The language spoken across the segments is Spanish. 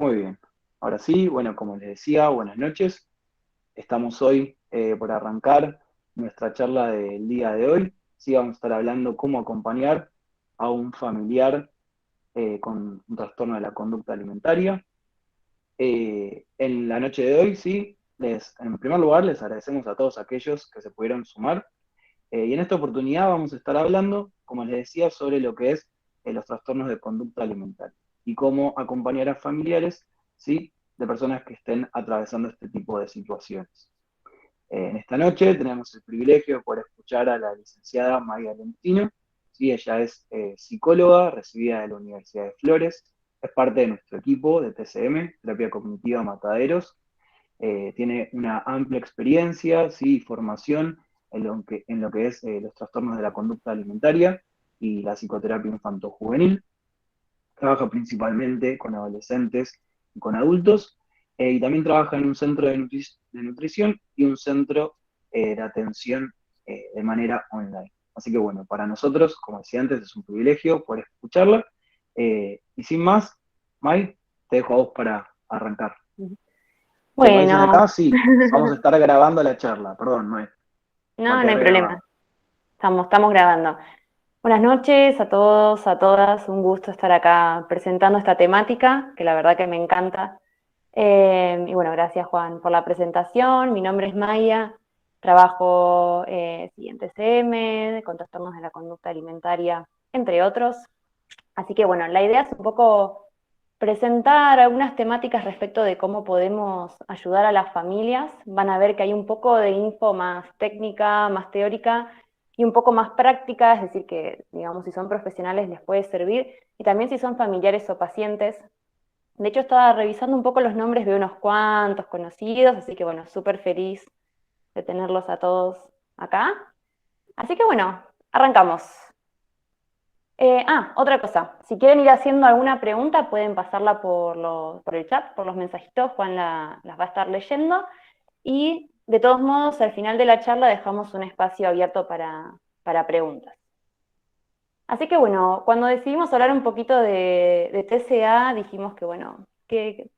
Muy bien. Ahora sí, bueno, como les decía, buenas noches. Estamos hoy por arrancar nuestra charla del día de hoy. Sí, vamos a estar hablando cómo acompañar a un familiar con un trastorno de la conducta alimentaria. En la noche de hoy, sí, en primer lugar, les agradecemos a todos aquellos que se pudieron sumar. Y en esta oportunidad vamos a estar hablando, como les decía, sobre lo que es los trastornos de conducta alimentaria y cómo acompañar a familiares, ¿sí?, de personas que estén atravesando este tipo de situaciones. En esta noche tenemos el privilegio de poder escuchar a la licenciada María Lentino. ¿Sí? Ella es psicóloga, recibida de la Universidad de Flores, es parte de nuestro equipo de TCM, Terapia Cognitiva Mataderos. Tiene una amplia experiencia, ¿sí?, y formación en lo que es los trastornos de la conducta alimentaria y la psicoterapia infanto-juvenil. Trabaja principalmente con adolescentes y con adultos, y también trabaja en un centro de nutrición y un centro de atención de manera online. Así que bueno, para nosotros, como decía antes, es un privilegio poder escucharla. Y sin más, Mai, te dejo a vos para arrancar. Che, me dicen Bueno, acá, sí, vamos a estar grabando la charla, perdón, no es, va a no, no hay quedar problema. grabado. Estamos grabando. Buenas noches a todos, a todas. Un gusto estar acá presentando esta temática, que la verdad que me encanta. Y bueno, gracias Juan por la presentación. Mi nombre es Maya. Trabajo sí, en TCM, con trastornos de la conducta alimentaria, entre otros. Así que bueno, la idea es un poco presentar algunas temáticas respecto de cómo podemos ayudar a las familias. Van a ver que hay un poco de info más técnica, más teórica y un poco más práctica, es decir, que digamos si son profesionales les puede servir y también si son familiares o pacientes. De hecho estaba revisando un poco los nombres de unos cuantos conocidos, así que bueno, súper feliz de tenerlos a todos acá. Así que bueno, arrancamos. Otra cosa, si quieren ir haciendo alguna pregunta, pueden pasarla por el chat, por los mensajitos, Juan las va a estar leyendo. Y de todos modos, al final de la charla dejamos un espacio abierto para preguntas. Así que bueno, cuando decidimos hablar un poquito de TCA, dijimos que bueno,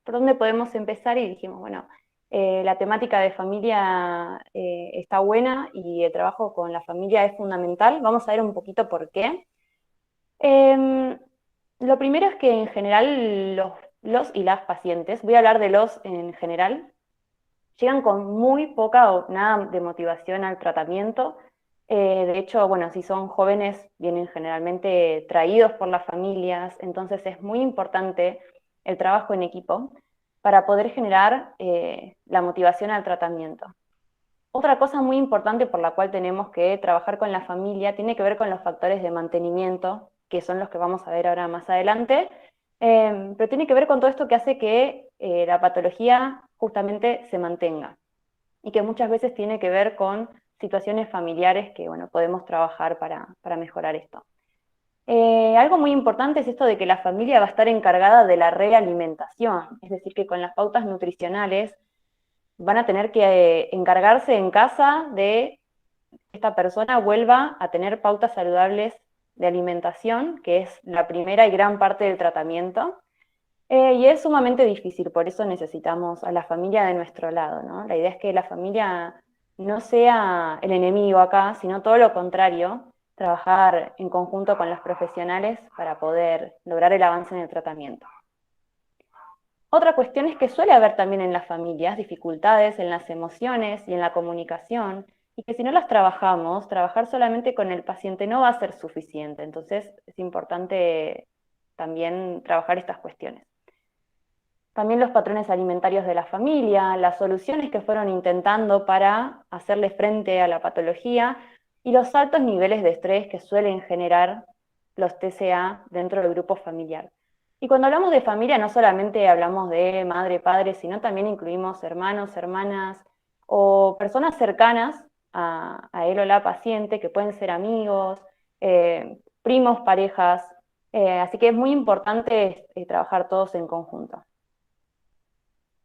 ¿por dónde podemos empezar? Y dijimos, bueno, la temática de familia está buena y el trabajo con la familia es fundamental. Vamos a ver un poquito por qué. Em, lo primero es que en general los y las pacientes, voy a hablar de los en general, llegan con muy poca o nada de motivación al tratamiento. De hecho, bueno, si son jóvenes, vienen generalmente traídos por las familias, entonces es muy importante el trabajo en equipo para poder generar la motivación al tratamiento. Otra cosa muy importante por la cual tenemos que trabajar con la familia tiene que ver con los factores de mantenimiento, que son los que vamos a ver ahora más adelante, pero tiene que ver con todo esto que hace que la patología justamente se mantenga y que muchas veces tiene que ver con situaciones familiares que bueno, podemos trabajar para mejorar esto. Algo muy importante es esto de que la familia va a estar encargada de la realimentación, es decir, que con las pautas nutricionales van a tener que encargarse en casa de que esta persona vuelva a tener pautas saludables de alimentación, que es la primera y gran parte del tratamiento. Y es sumamente difícil, por eso necesitamos a la familia de nuestro lado, ¿no? La idea es que la familia no sea el enemigo acá, sino todo lo contrario, trabajar en conjunto con los profesionales para poder lograr el avance en el tratamiento. Otra cuestión es que suele haber también en las familias dificultades en las emociones y en la comunicación, y que si no las trabajamos, trabajar solamente con el paciente no va a ser suficiente. Entonces es importante también trabajar estas cuestiones. También los patrones alimentarios de la familia, las soluciones que fueron intentando para hacerle frente a la patología y los altos niveles de estrés que suelen generar los TCA dentro del grupo familiar. Y cuando hablamos de familia no solamente hablamos de madre, padre, sino también incluimos hermanos, hermanas o personas cercanas a él o la paciente, que pueden ser amigos, primos, parejas. Así que es muy importante trabajar todos en conjunto.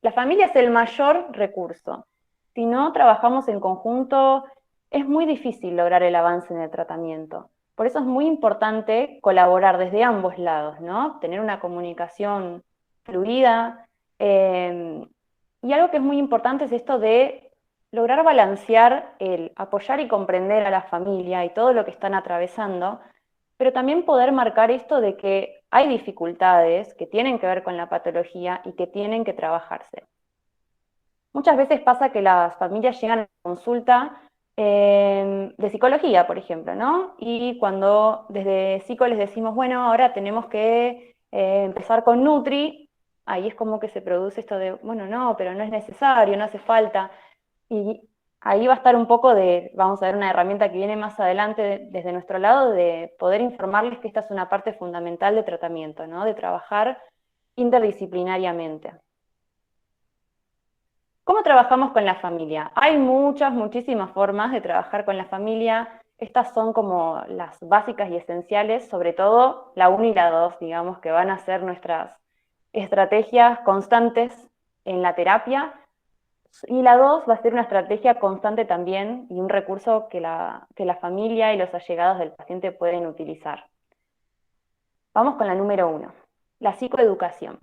La familia es el mayor recurso. Si no trabajamos en conjunto, es muy difícil lograr el avance en el tratamiento. Por eso es muy importante colaborar desde ambos lados, ¿no? Tener una comunicación fluida, Y algo que es muy importante es esto de lograr balancear el apoyar y comprender a la familia y todo lo que están atravesando, pero también poder marcar esto de que hay dificultades que tienen que ver con la patología y que tienen que trabajarse. Muchas veces pasa que las familias llegan a consulta de psicología, por ejemplo, ¿no? Y cuando desde psico les decimos, bueno, ahora tenemos que empezar con Nutri, ahí es como que se produce esto de, bueno, no, pero no es necesario, no hace falta. Y ahí va a estar un poco de, vamos a ver una herramienta que viene más adelante desde nuestro lado, de poder informarles que esta es una parte fundamental de tratamiento, ¿no? De trabajar interdisciplinariamente. ¿Cómo trabajamos con la familia? Hay muchísimas formas de trabajar con la familia. Estas son como las básicas y esenciales, sobre todo la 1 y la 2, digamos, que van a ser nuestras estrategias constantes en la terapia. Y la 2 va a ser una estrategia constante también y un recurso que la familia y los allegados del paciente pueden utilizar. Vamos con la número 1, la psicoeducación.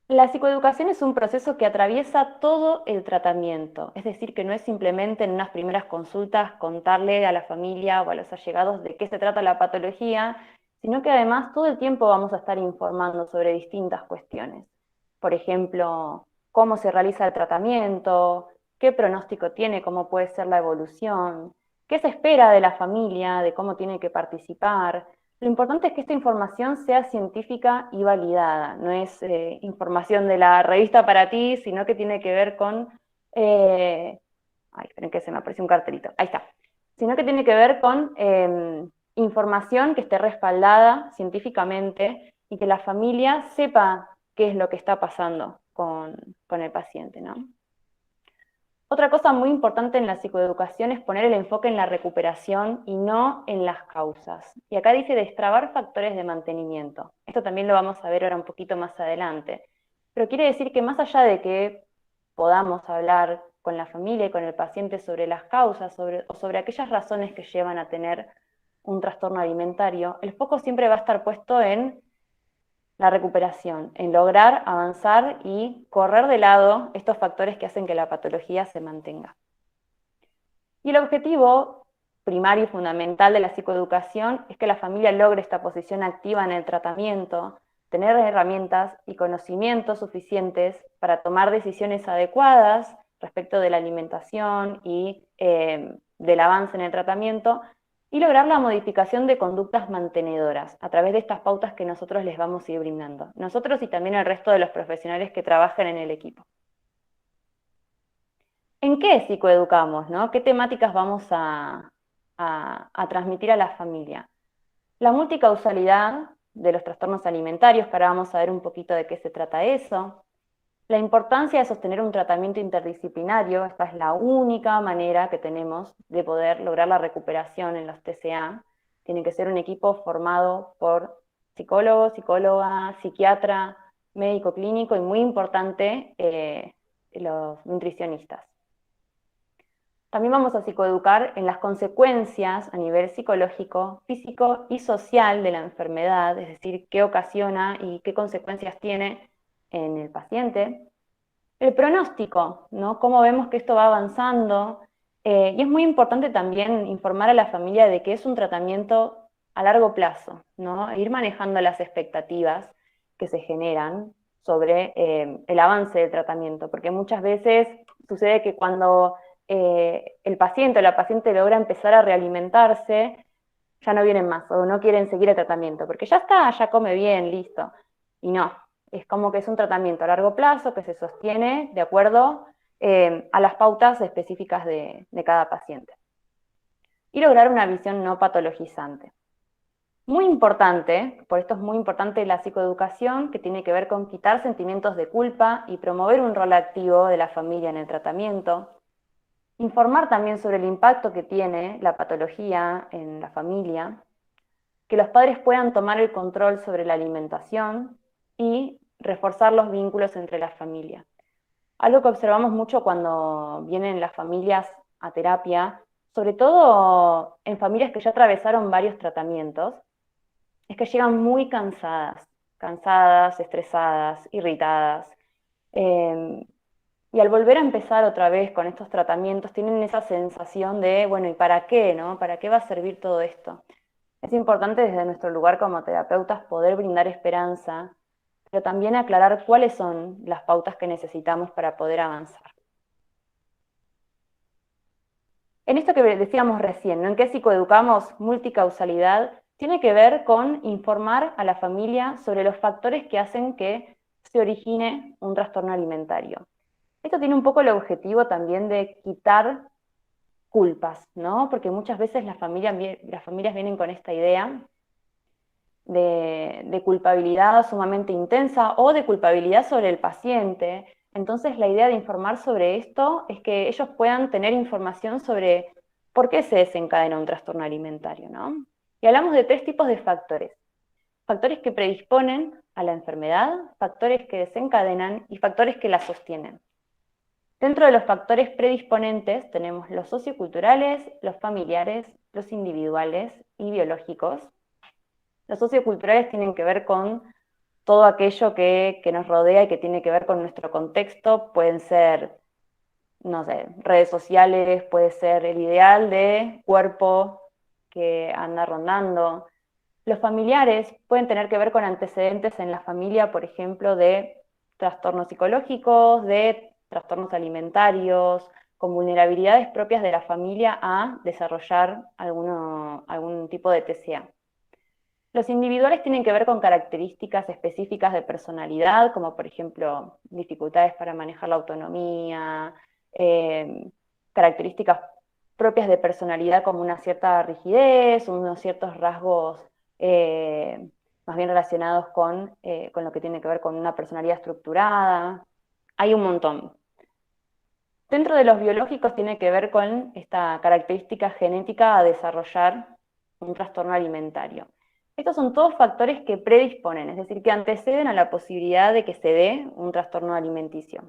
La psicoeducación es un proceso que atraviesa todo el tratamiento, es decir, que no es simplemente en unas primeras consultas contarle a la familia o a los allegados de qué se trata la patología, sino que además todo el tiempo vamos a estar informando sobre distintas cuestiones. Por ejemplo, cómo se realiza el tratamiento, qué pronóstico tiene, cómo puede ser la evolución, qué se espera de la familia, de cómo tiene que participar. Lo importante es que esta información sea científica y validada, no es información de la revista para ti, sino que tiene que ver con... ay, esperen que se me apareció un cartelito, ahí está. Sino que tiene que ver con información que esté respaldada científicamente y que la familia sepa qué es lo que está pasando con el paciente, ¿no? Otra cosa muy importante en la psicoeducación es poner el enfoque en la recuperación y no en las causas. Y acá dice destrabar factores de mantenimiento. Esto también lo vamos a ver ahora un poquito más adelante. Pero quiere decir que más allá de que podamos hablar con la familia y con el paciente sobre las causas o sobre aquellas razones que llevan a tener un trastorno alimentario, el foco siempre va a estar puesto en la recuperación, en lograr avanzar y correr de lado estos factores que hacen que la patología se mantenga. Y el objetivo primario y fundamental de la psicoeducación es que la familia logre esta posición activa en el tratamiento, tener herramientas y conocimientos suficientes para tomar decisiones adecuadas respecto de la alimentación y del avance en el tratamiento, y lograr la modificación de conductas mantenedoras a través de estas pautas que nosotros les vamos a ir brindando. Nosotros y también el resto de los profesionales que trabajan en el equipo. ¿En qué psicoeducamos, no? ¿Qué temáticas vamos a transmitir a la familia? La multicausalidad de los trastornos alimentarios, que ahora vamos a ver un poquito de qué se trata eso. La importancia de sostener un tratamiento interdisciplinario, esta es la única manera que tenemos de poder lograr la recuperación en los TCA. Tiene que ser un equipo formado por psicólogo, psicóloga, psiquiatra, médico clínico y muy importante, los nutricionistas. También vamos a psicoeducar en las consecuencias a nivel psicológico, físico y social de la enfermedad, es decir, qué ocasiona y qué consecuencias tiene en el paciente. El pronóstico, ¿no? Cómo vemos que esto va avanzando. Y es muy importante también informar a la familia de que es un tratamiento a largo plazo, ¿no? Ir manejando las expectativas que se generan sobre el avance del tratamiento, porque muchas veces sucede que cuando el paciente o la paciente logra empezar a realimentarse, ya no vienen más o no quieren seguir el tratamiento, porque ya está, ya come bien, listo. Y no, es como que es un tratamiento a largo plazo que se sostiene de acuerdo a las pautas específicas de cada paciente. Y lograr una visión no patologizante. Muy importante, por esto es muy importante la psicoeducación, que tiene que ver con quitar sentimientos de culpa y promover un rol activo de la familia en el tratamiento. Informar también sobre el impacto que tiene la patología en la familia, que los padres puedan tomar el control sobre la alimentación y reforzar los vínculos entre las familias. Algo que observamos mucho cuando vienen las familias a terapia, sobre todo en familias que ya atravesaron varios tratamientos, es que llegan muy cansadas. cansadas, estresadas, irritadas. Y al volver a empezar otra vez con estos tratamientos, tienen esa sensación de, bueno, ¿y para qué, no? ¿Para qué va a servir todo esto? Es importante desde nuestro lugar como terapeutas poder brindar esperanza, pero también aclarar cuáles son las pautas que necesitamos para poder avanzar. En esto que decíamos recién, ¿no? ¿En qué psicoeducamos? Multicausalidad, tiene que ver con informar a la familia sobre los factores que hacen que se origine un trastorno alimentario. Esto tiene un poco el objetivo también de quitar culpas, ¿no? Porque muchas veces las familias vienen con esta idea de culpabilidad sumamente intensa o de culpabilidad sobre el paciente. Entonces la idea de informar sobre esto es que ellos puedan tener información sobre por qué se desencadena un trastorno alimentario, ¿no? Y hablamos de 3 tipos de factores. Factores que predisponen a la enfermedad, factores que desencadenan y factores que la sostienen. Dentro de los factores predisponentes tenemos los socioculturales, los familiares, los individuales y biológicos. Los socioculturales tienen que ver con todo aquello que nos rodea y que tiene que ver con nuestro contexto. Pueden ser, no sé, redes sociales, puede ser el ideal de cuerpo que anda rondando. Los familiares pueden tener que ver con antecedentes en la familia, por ejemplo, de trastornos psicológicos, de trastornos alimentarios, con vulnerabilidades propias de la familia a desarrollar algún tipo de TCA. Los individuales tienen que ver con características específicas de personalidad, como por ejemplo dificultades para manejar la autonomía, características propias de personalidad como una cierta rigidez, unos ciertos rasgos más bien relacionados con lo que tiene que ver con una personalidad estructurada. Hay un montón. Dentro de los biológicos tiene que ver con esta característica genética a desarrollar un trastorno alimentario. Estos son todos factores que predisponen, es decir, que anteceden a la posibilidad de que se dé un trastorno alimenticio.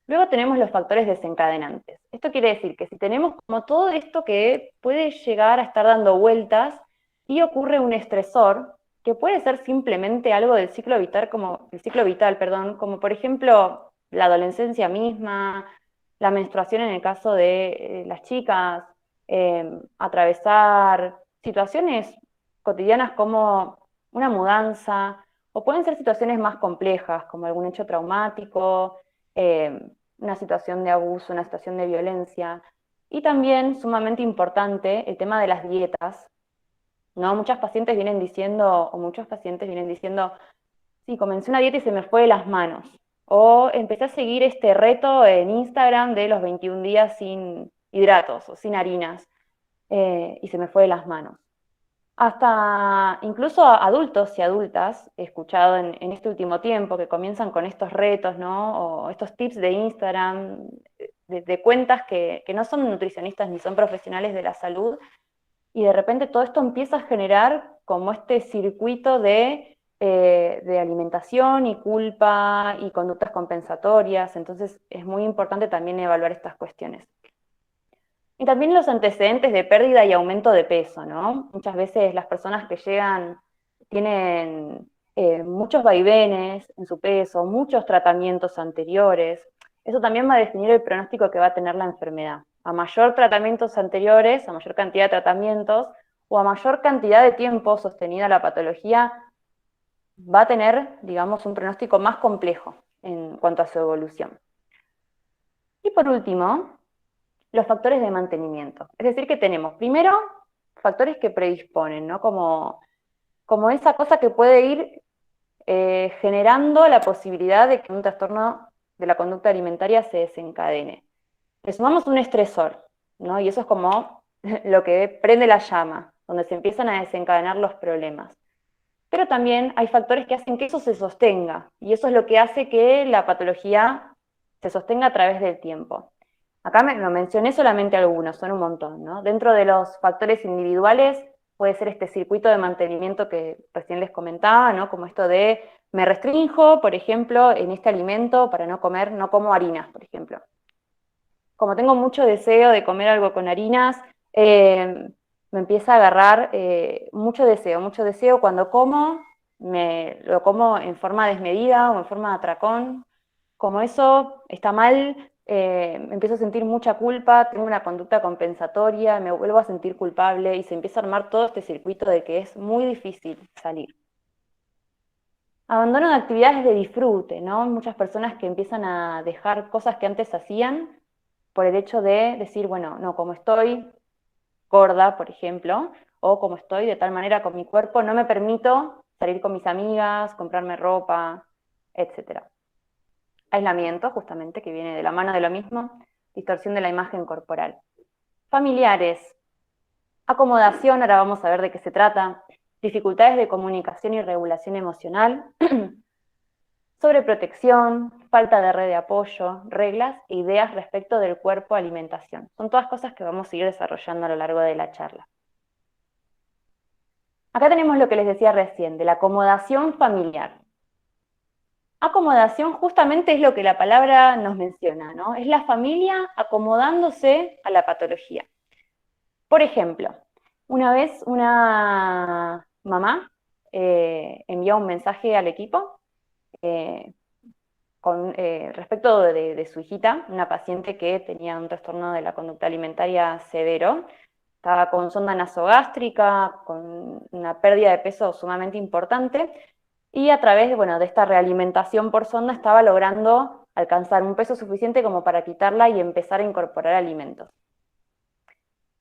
Luego tenemos los factores desencadenantes. Esto quiere decir que si tenemos como todo esto que puede llegar a estar dando vueltas y ocurre un estresor, que puede ser simplemente algo del ciclo vital, como por ejemplo la adolescencia misma, la menstruación en el caso de las chicas, atravesar situaciones cotidianas como una mudanza, o pueden ser situaciones más complejas, como algún hecho traumático, una situación de abuso, una situación de violencia. Y también, sumamente importante, el tema de las dietas, ¿no? Muchos pacientes vienen diciendo, sí, comencé una dieta y se me fue de las manos. O empecé a seguir este reto en Instagram de los 21 días sin hidratos o sin harinas, y se me fue de las manos. Hasta incluso adultos y adultas, he escuchado en este último tiempo, que comienzan con estos retos, ¿no? O estos tips de Instagram, de cuentas que no son nutricionistas ni son profesionales de la salud, y de repente todo esto empieza a generar como este circuito de alimentación y culpa y conductas compensatorias. Entonces es muy importante también evaluar estas cuestiones. Y también los antecedentes de pérdida y aumento de peso, ¿no? Muchas veces las personas que llegan tienen muchos vaivenes en su peso, muchos tratamientos anteriores. Eso también va a definir el pronóstico que va a tener la enfermedad. A mayor tratamientos anteriores, a mayor cantidad de tratamientos, o a mayor cantidad de tiempo sostenida la patología, va a tener, digamos, un pronóstico más complejo en cuanto a su evolución. Y por último, los factores de mantenimiento. Es decir, que tenemos, primero, factores que predisponen, ¿no? Como esa cosa que puede ir generando la posibilidad de que un trastorno de la conducta alimentaria se desencadene. Le sumamos un estresor, ¿no? Y eso es como lo que prende la llama, donde se empiezan a desencadenar los problemas. Pero también hay factores que hacen que eso se sostenga, y eso es lo que hace que la patología se sostenga a través del tiempo. Acá me mencioné solamente algunos, son un montón, ¿no? Dentro de los factores individuales puede ser este circuito de mantenimiento que recién les comentaba, ¿no? Como esto de me restrinjo, por ejemplo, en este alimento para no como harinas, por ejemplo. Como tengo mucho deseo de comer algo con harinas, me empieza a agarrar mucho deseo cuando como, lo como en forma desmedida o en forma de atracón, como eso está mal, me empiezo a sentir mucha culpa, tengo una conducta compensatoria, me vuelvo a sentir culpable y se empieza a armar todo este circuito de que es muy difícil salir. Abandono de actividades de disfrute, ¿no? Muchas personas que empiezan a dejar cosas que antes hacían por el hecho de decir, bueno, no, como estoy gorda, por ejemplo, o como estoy de tal manera con mi cuerpo, no me permito salir con mis amigas, comprarme ropa, etc. Aislamiento, justamente, que viene de la mano de lo mismo, distorsión de la imagen corporal. Familiares, acomodación, ahora vamos a ver de qué se trata, dificultades de comunicación y regulación emocional, sobreprotección, falta de red de apoyo, reglas e ideas respecto del cuerpo, alimentación. Son todas cosas que vamos a ir desarrollando a lo largo de la charla. Acá tenemos lo que les decía recién, de la acomodación familiar. Acomodación justamente es lo que la palabra nos menciona, ¿no? Es la familia acomodándose a la patología. Por ejemplo, una vez una mamá envió un mensaje al equipo respecto de su hijita, una paciente que tenía un trastorno de la conducta alimentaria severo, estaba con sonda nasogástrica, con una pérdida de peso sumamente importante, y a través de esta realimentación por sonda estaba logrando alcanzar un peso suficiente como para quitarla y empezar a incorporar alimentos.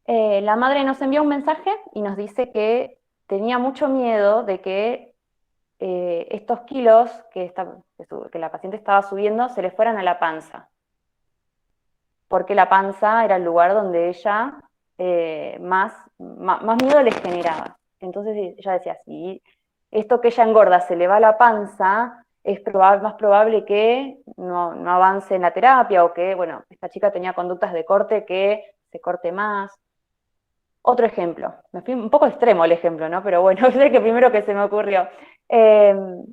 La madre nos envió un mensaje y nos dice que tenía mucho miedo de que estos kilos que la paciente estaba subiendo se le fueran a la panza, porque la panza era el lugar donde ella más miedo les generaba. Entonces ella decía, si esto que ella engorda se le va a la panza, es más probable que no avance en la terapia, o que, bueno, esta chica tenía conductas de corte, que se corte más. Otro ejemplo, me fui un poco extremo el ejemplo, ¿no? Pero bueno, es el que primero que se me ocurrió.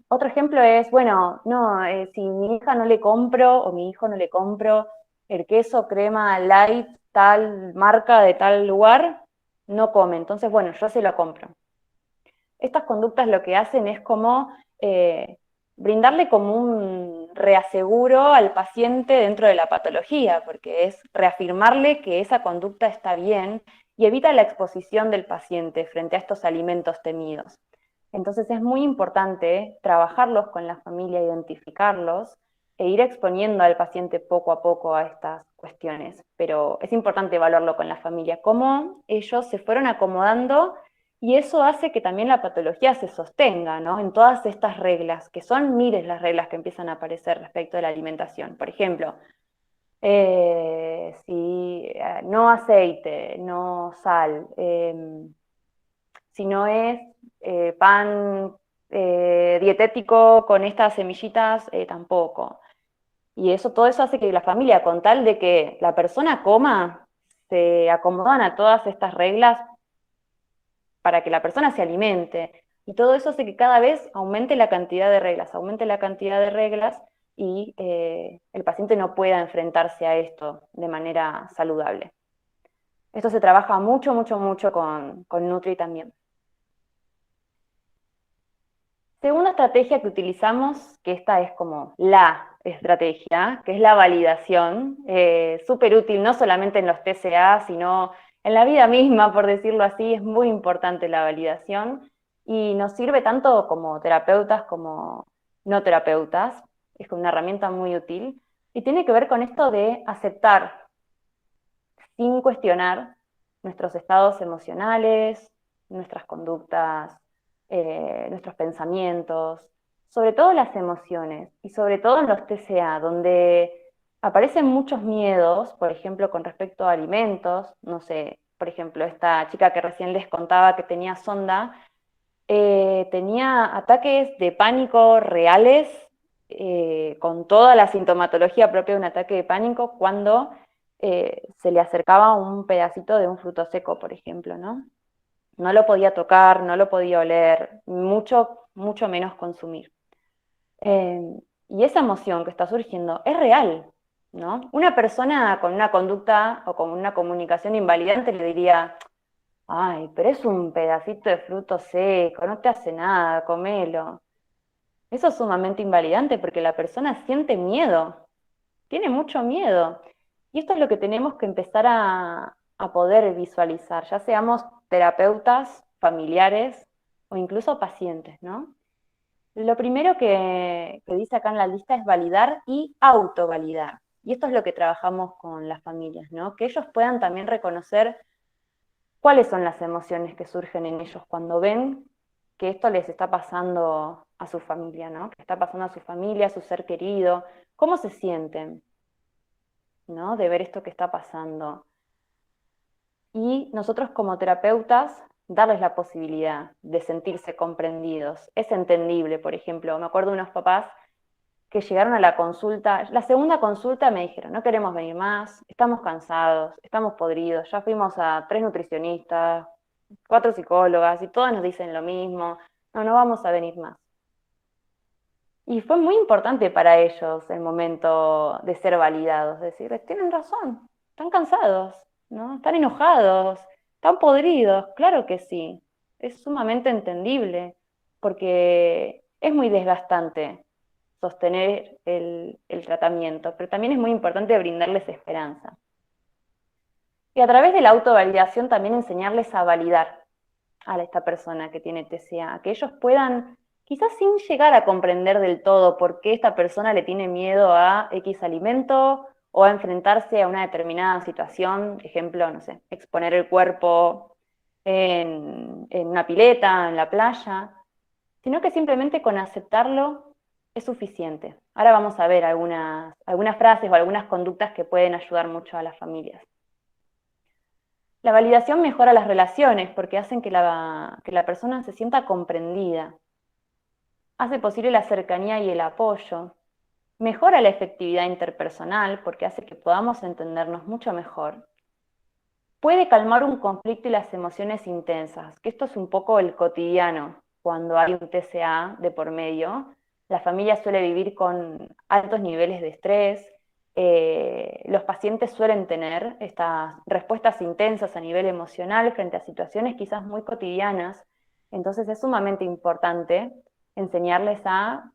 Otro ejemplo es, bueno, no, si mi hija no le compro, o mi hijo no le compro el queso crema light, tal marca de tal lugar, no come. Entonces, bueno, yo se lo compro. Estas conductas lo que hacen es como brindarle como un reaseguro al paciente dentro de la patología, porque es reafirmarle que esa conducta está bien y evita la exposición del paciente frente a estos alimentos temidos. Entonces es muy importante trabajarlos con la familia, identificarlos e ir exponiendo al paciente poco a poco a estas cuestiones. Pero es importante evaluarlo con la familia, cómo ellos se fueron acomodando, y eso hace que también la patología se sostenga, ¿no? En todas estas reglas, que son miles las reglas que empiezan a aparecer respecto de la alimentación. Por ejemplo, no aceite, no sal, si no es pan dietético con estas semillitas, tampoco. Y todo eso hace que la familia, con tal de que la persona coma, se acomodan a todas estas reglas para que la persona se alimente. Y todo eso hace que cada vez aumente la cantidad de reglas, y el paciente no pueda enfrentarse a esto de manera saludable. Esto se trabaja mucho, mucho, mucho con Nutri también. Segunda estrategia que utilizamos, que esta es como la estrategia, que es la validación, súper útil no solamente en los TCA, sino en la vida misma, por decirlo así. Es muy importante la validación y nos sirve tanto como terapeutas como no terapeutas. Es una herramienta muy útil y tiene que ver con esto de aceptar sin cuestionar nuestros estados emocionales, nuestras conductas, nuestros pensamientos, sobre todo las emociones, y sobre todo en los TCA, donde aparecen muchos miedos, por ejemplo, con respecto a alimentos. No sé, por ejemplo, esta chica que recién les contaba que tenía sonda, tenía ataques de pánico reales, con toda la sintomatología propia de un ataque de pánico, cuando se le acercaba un pedacito de un fruto seco, por ejemplo, ¿no? No lo podía tocar, no lo podía oler, mucho, mucho menos consumir. Y esa emoción que está surgiendo es real, ¿no? Una persona con una conducta o con una comunicación invalidante le diría, Ay, pero es un pedacito de fruto seco, no te hace nada, comelo. Eso es sumamente invalidante porque la persona siente miedo, tiene mucho miedo. Y esto es lo que tenemos que empezar a poder visualizar, ya seamos terapeutas, familiares o incluso pacientes, ¿no? Lo primero que dice acá en la lista es validar y autovalidar. Y esto es lo que trabajamos con las familias, ¿no? Que ellos puedan también reconocer cuáles son las emociones que surgen en ellos cuando ven que esto les está pasando a su familia, ¿no? Que está pasando a su familia, a su ser querido, cómo se sienten, ¿no? De ver esto que está pasando. Y nosotros como terapeutas, darles la posibilidad de sentirse comprendidos. Es entendible, por ejemplo, me acuerdo de unos papás que llegaron a la consulta, la segunda consulta me dijeron, no queremos venir más, estamos cansados, estamos podridos, ya fuimos a 3 nutricionistas, 4 psicólogas y todas nos dicen lo mismo, no, no vamos a venir más. Y fue muy importante para ellos el momento de ser validados, decir, tienen razón, están cansados, ¿no? Están enojados, están podridos, claro que sí, es sumamente entendible, porque es muy desgastante sostener el tratamiento, pero también es muy importante brindarles esperanza. Y a través de la autovalidación también enseñarles a validar a esta persona que tiene TCA, que ellos puedan, quizás sin llegar a comprender del todo por qué esta persona le tiene miedo a X alimento o a enfrentarse a una determinada situación, ejemplo, no sé, exponer el cuerpo en una pileta, en la playa, sino que simplemente con aceptarlo es suficiente. Ahora vamos a ver algunas frases o algunas conductas que pueden ayudar mucho a las familias. La validación mejora las relaciones porque hacen que la persona se sienta comprendida. Hace posible la cercanía y el apoyo. Mejora la efectividad interpersonal porque hace que podamos entendernos mucho mejor. Puede calmar un conflicto y las emociones intensas, que esto es un poco el cotidiano cuando hay un TCA de por medio. La familia suele vivir con altos niveles de estrés, los pacientes suelen tener estas respuestas intensas a nivel emocional frente a situaciones quizás muy cotidianas, entonces es sumamente importante enseñarles a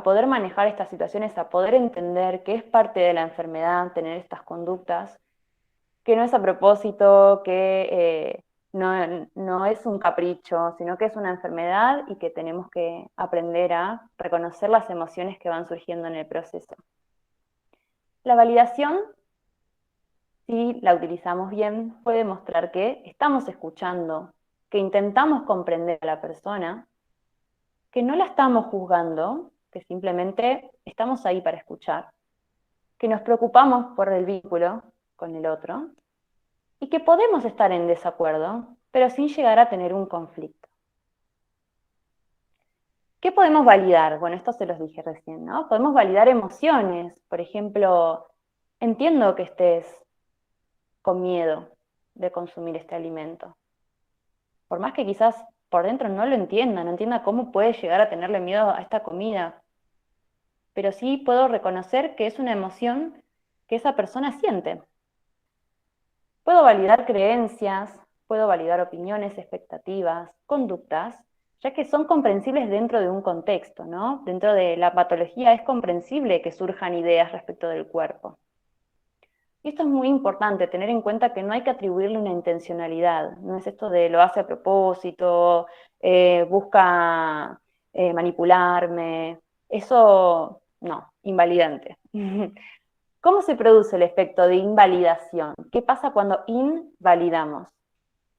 poder manejar estas situaciones, a poder entender que es parte de la enfermedad tener estas conductas, que no es a propósito, que no es un capricho, sino que es una enfermedad y que tenemos que aprender a reconocer las emociones que van surgiendo en el proceso. La validación, si la utilizamos bien, puede mostrar que estamos escuchando, que intentamos comprender a la persona, que no la estamos juzgando, que simplemente estamos ahí para escuchar, que nos preocupamos por el vínculo con el otro y que podemos estar en desacuerdo, pero sin llegar a tener un conflicto. ¿Qué podemos validar? Bueno, esto se los dije recién, ¿no? Podemos validar emociones, por ejemplo, entiendo que estés con miedo de consumir este alimento. Por más que quizás por dentro no lo entienda, no entienda cómo puede llegar a tenerle miedo a esta comida, pero sí puedo reconocer que es una emoción que esa persona siente. Puedo validar creencias, puedo validar opiniones, expectativas, conductas, ya que son comprensibles dentro de un contexto, ¿no? Dentro de la patología es comprensible que surjan ideas respecto del cuerpo. Y esto es muy importante, tener en cuenta que no hay que atribuirle una intencionalidad, no es esto de lo hace a propósito, busca manipularme, eso no, invalidante. ¿Cómo se produce el efecto de invalidación? ¿Qué pasa cuando invalidamos?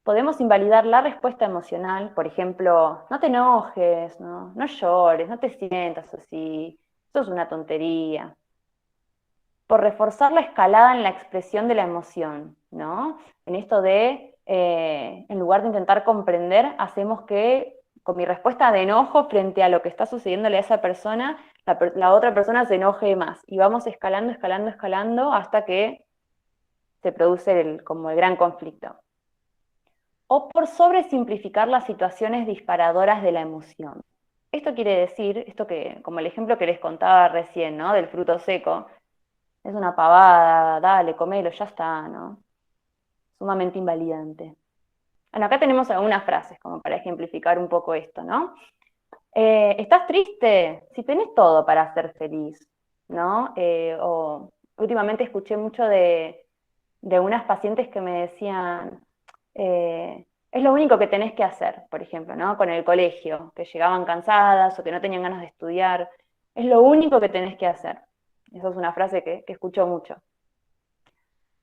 Podemos invalidar la respuesta emocional, por ejemplo, no te enojes, no llores, no te sientas así, eso es una tontería, por reforzar la escalada en la expresión de la emoción, ¿no? En esto de, en lugar de intentar comprender, hacemos que con mi respuesta de enojo frente a lo que está sucediéndole a esa persona, la otra persona se enoje más. Y vamos escalando, escalando, escalando hasta que se produce como el gran conflicto. O por sobresimplificar las situaciones disparadoras de la emoción. Esto quiere decir, esto que, como el ejemplo que les contaba recién, ¿no? Del fruto seco, es una pavada, dale, comelo, ya está, ¿no? sumamente invalidante. Bueno, acá tenemos algunas frases como para ejemplificar un poco esto, ¿no? ¿Estás triste? Si tenés todo para ser feliz, ¿no? O últimamente escuché mucho de unas pacientes que me decían, es lo único que tenés que hacer, por ejemplo, ¿no? Con el colegio, que llegaban cansadas o que no tenían ganas de estudiar, es lo único que tenés que hacer. Esa es una frase que escucho mucho.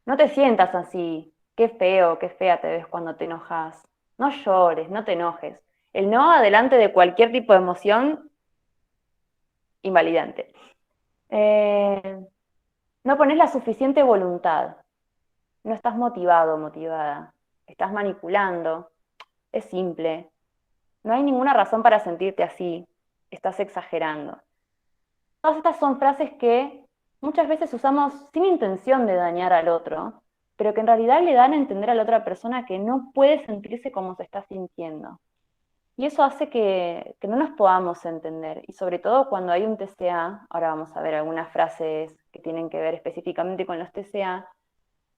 No te sientas así, qué feo, qué fea te ves cuando te enojas. No llores, no te enojes. El no adelante de cualquier tipo de emoción, invalidante. No pones la suficiente voluntad. No estás motivado, motivada. Estás manipulando. Es simple. No hay ninguna razón para sentirte así. Estás exagerando. Todas estas son frases que muchas veces usamos sin intención de dañar al otro, pero que en realidad le dan a entender a la otra persona que no puede sentirse como se está sintiendo. Y eso hace que no nos podamos entender. Y sobre todo cuando hay un TCA, ahora vamos a ver algunas frases que tienen que ver específicamente con los TCA,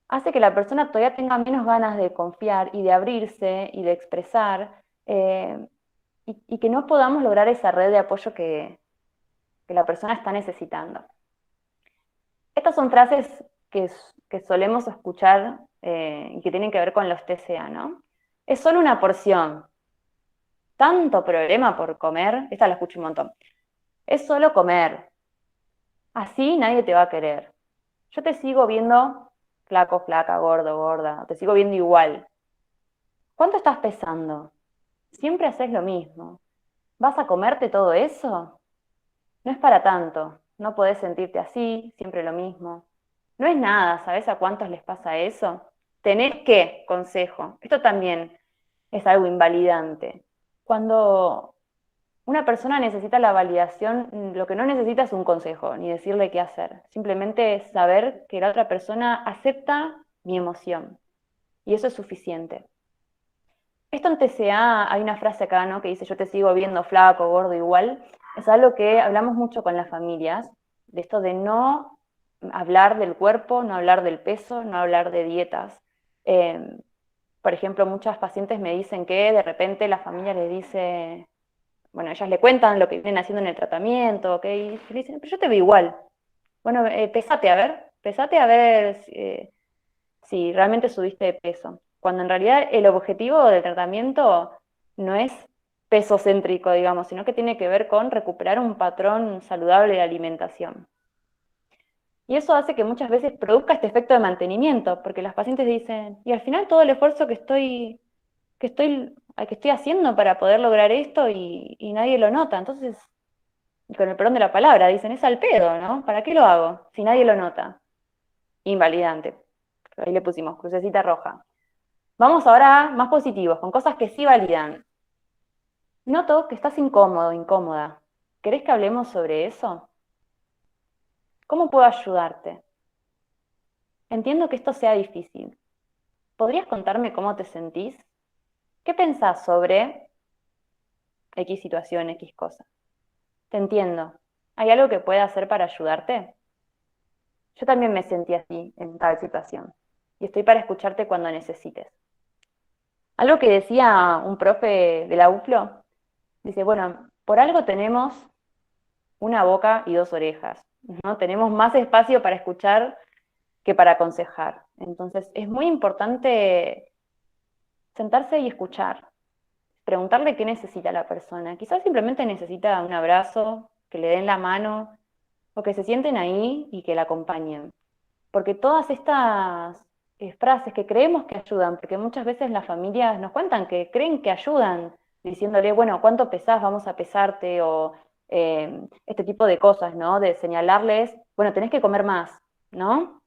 hace que la persona todavía tenga menos ganas de confiar y de abrirse y de expresar, y que no podamos lograr esa red de apoyo que la persona está necesitando. Estas son frases que solemos escuchar y que tienen que ver con los TCA, ¿no? Es solo una porción. Tanto problema por comer, esta la escucho un montón. Es solo comer. Así nadie te va a querer. Yo te sigo viendo flaco, flaca, gordo, gorda. Te sigo viendo igual. ¿Cuánto estás pesando? Siempre haces lo mismo. ¿Vas a comerte todo eso? No es para tanto. No podés sentirte así, siempre lo mismo. No es nada, ¿sabes a cuántos les pasa eso? Tenés que, consejo. Esto también es algo invalidante. Cuando una persona necesita la validación, lo que no necesita es un consejo, ni decirle qué hacer. Simplemente es saber que la otra persona acepta mi emoción. Y eso es suficiente. Esto en TCA, hay una frase acá, ¿no? Que dice, yo te sigo viendo flaco, gordo, igual. Es algo que hablamos mucho con las familias, de esto de no hablar del cuerpo, no hablar del peso, no hablar de dietas. Eh, por ejemplo, muchas pacientes me dicen que de repente la familia les dice, bueno, ellas le cuentan lo que vienen haciendo en el tratamiento, ¿ok? Y le dicen, pero yo te veo igual. Bueno, pesate a ver si realmente subiste de peso. Cuando en realidad el objetivo del tratamiento no es peso céntrico, digamos, sino que tiene que ver con recuperar un patrón saludable de alimentación. Y eso hace que muchas veces produzca este efecto de mantenimiento, porque las pacientes dicen, y al final todo el esfuerzo que estoy haciendo para poder lograr esto y nadie lo nota. Entonces, con el perdón de la palabra, dicen, es al pedo, ¿no? ¿Para qué lo hago si nadie lo nota? Invalidante. Ahí le pusimos crucecita roja. Vamos ahora más positivos, con cosas que sí validan. Noto que estás incómodo, incómoda. ¿Querés que hablemos sobre eso? ¿Cómo puedo ayudarte? Entiendo que esto sea difícil. ¿Podrías contarme cómo te sentís? ¿Qué pensás sobre X situación, X cosa? Te entiendo. ¿Hay algo que pueda hacer para ayudarte? Yo también me sentí así en tal situación. Y estoy para escucharte cuando necesites. Algo que decía un profe de la UFLO, dice, bueno, por algo tenemos una boca y dos orejas, ¿no? Tenemos más espacio para escuchar que para aconsejar. Entonces, es muy importante sentarse y escuchar, preguntarle qué necesita la persona. Quizás simplemente necesita un abrazo, que le den la mano, o que se sienten ahí y que la acompañen. Porque todas estas frases que creemos que ayudan, porque muchas veces las familias nos cuentan que creen que ayudan, diciéndole, bueno, ¿cuánto pesás? Vamos a pesarte, o este tipo de cosas, ¿no? De señalarles, bueno, tenés que comer más, ¿no?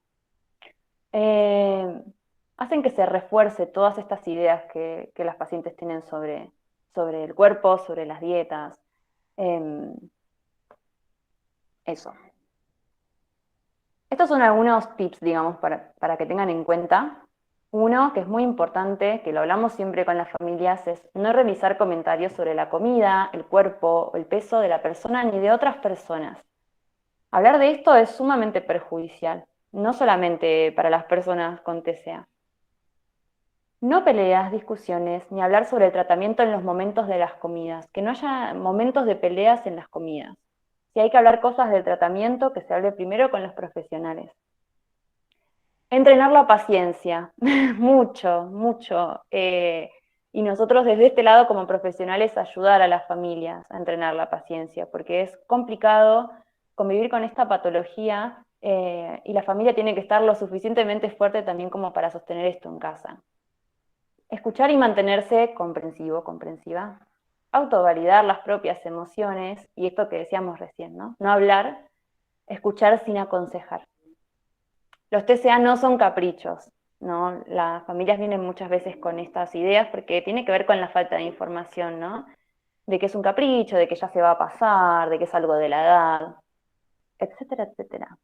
Eh, hacen que se refuerce todas estas ideas que las pacientes tienen sobre el cuerpo, sobre las dietas. Em, eso. Estos son algunos tips, digamos, para que tengan en cuenta. Uno, que es muy importante, que lo hablamos siempre con las familias, es no realizar comentarios sobre la comida, el cuerpo o el peso de la persona ni de otras personas. Hablar de esto es sumamente perjudicial, no solamente para las personas con TCA. No peleas, discusiones, ni hablar sobre el tratamiento en los momentos de las comidas, que no haya momentos de peleas en las comidas. Si hay que hablar cosas del tratamiento, que se hable primero con los profesionales. Entrenar la paciencia, mucho, mucho. Y nosotros desde este lado como profesionales ayudar a las familias a entrenar la paciencia, porque es complicado convivir con esta patología y la familia tiene que estar lo suficientemente fuerte también como para sostener esto en casa. Escuchar y mantenerse comprensivo, comprensiva. Autovalidar las propias emociones y esto que decíamos recién, ¿no? No hablar, escuchar sin aconsejar. Los TCA no son caprichos, ¿no? Las familias vienen muchas veces con estas ideas porque tiene que ver con la falta de información, ¿no? De que es un capricho, de que ya se va a pasar, de que es algo de la edad, etcétera, etcétera.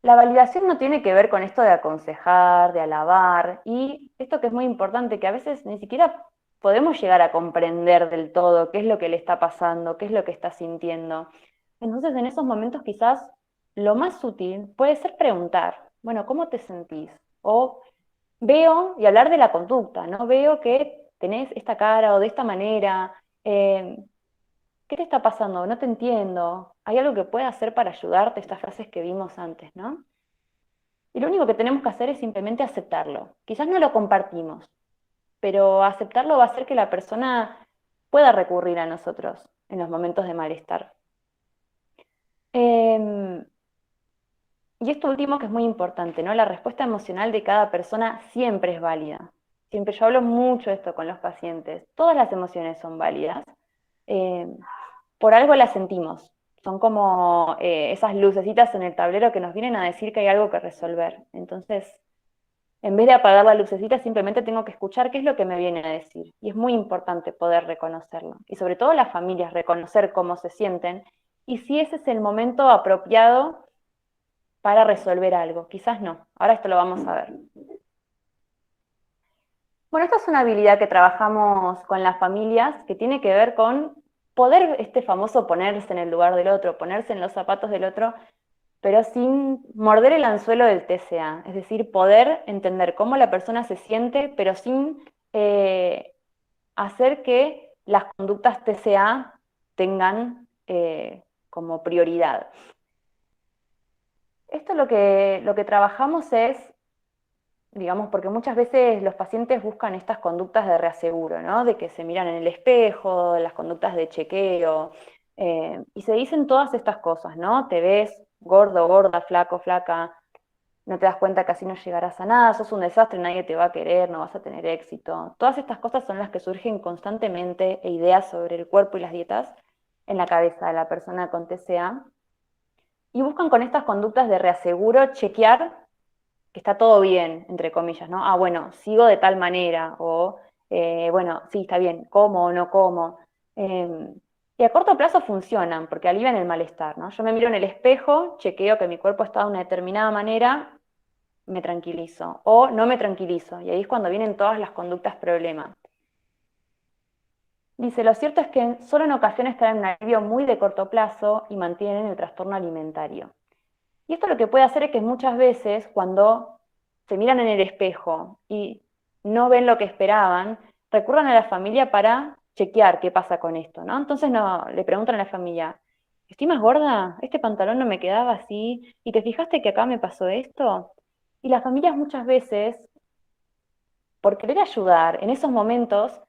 La validación no tiene que ver con esto de aconsejar, de alabar, y esto que es muy importante, que a veces ni siquiera podemos llegar a comprender del todo qué es lo que le está pasando, qué es lo que está sintiendo. Entonces, en esos momentos quizás lo más útil puede ser preguntar, bueno, ¿cómo te sentís? O veo, y hablar de la conducta, ¿no? Veo que tenés esta cara o de esta manera, ¿qué te está pasando? No te entiendo. ¿Hay algo que pueda hacer para ayudarte? Estas frases que vimos antes, ¿no? Y lo único que tenemos que hacer es simplemente aceptarlo. Quizás no lo compartimos, pero aceptarlo va a hacer que la persona pueda recurrir a nosotros en los momentos de malestar. Eh, y esto último que es muy importante, ¿no? La respuesta emocional de cada persona siempre es válida. Siempre yo hablo mucho de esto con los pacientes. Todas las emociones son válidas. Eh, por algo las sentimos. Son como esas lucecitas en el tablero que nos vienen a decir que hay algo que resolver. Entonces, en vez de apagar la lucecita, simplemente tengo que escuchar qué es lo que me viene a decir. Y es muy importante poder reconocerlo. Y sobre todo las familias, reconocer cómo se sienten y si ese es el momento apropiado para resolver algo. Quizás no. Ahora esto lo vamos a ver. Bueno, esta es una habilidad que trabajamos con las familias que tiene que ver con poder, este famoso ponerse en el lugar del otro, ponerse en los zapatos del otro, pero sin morder el anzuelo del TCA, es decir, poder entender cómo la persona se siente, pero sin hacer que las conductas TCA tengan como prioridad. Esto lo que trabajamos es, digamos, porque muchas veces los pacientes buscan estas conductas de reaseguro, ¿no? De que se miran en el espejo, las conductas de chequeo, y se dicen todas estas cosas, ¿no? Te ves gordo, gorda, flaco, flaca, no te das cuenta que así no llegarás a nada, sos un desastre, nadie te va a querer, no vas a tener éxito. Todas estas cosas son las que surgen constantemente e ideas sobre el cuerpo y las dietas en la cabeza de la persona con TCA, y buscan con estas conductas de reaseguro chequear que está todo bien, entre comillas, ¿no? Ah, bueno, sigo de tal manera, o bueno, sí, está bien, como o no como. Y a corto plazo funcionan, porque alivian el malestar, ¿no? Yo me miro en el espejo, chequeo que mi cuerpo está de una determinada manera, me tranquilizo, o no me tranquilizo, y ahí es cuando vienen todas las conductas problema. Dice, lo cierto es que solo en ocasiones traen un alivio muy de corto plazo y mantienen el trastorno alimentario. Y esto lo que puede hacer es que muchas veces cuando se miran en el espejo y no ven lo que esperaban, recurran a la familia para chequear qué pasa con esto, ¿no? Entonces no, le preguntan a la familia, ¿estoy más gorda? ¿Este pantalón no me quedaba así? ¿Y te fijaste que acá me pasó esto? Y las familias muchas veces, por querer ayudar, en esos momentos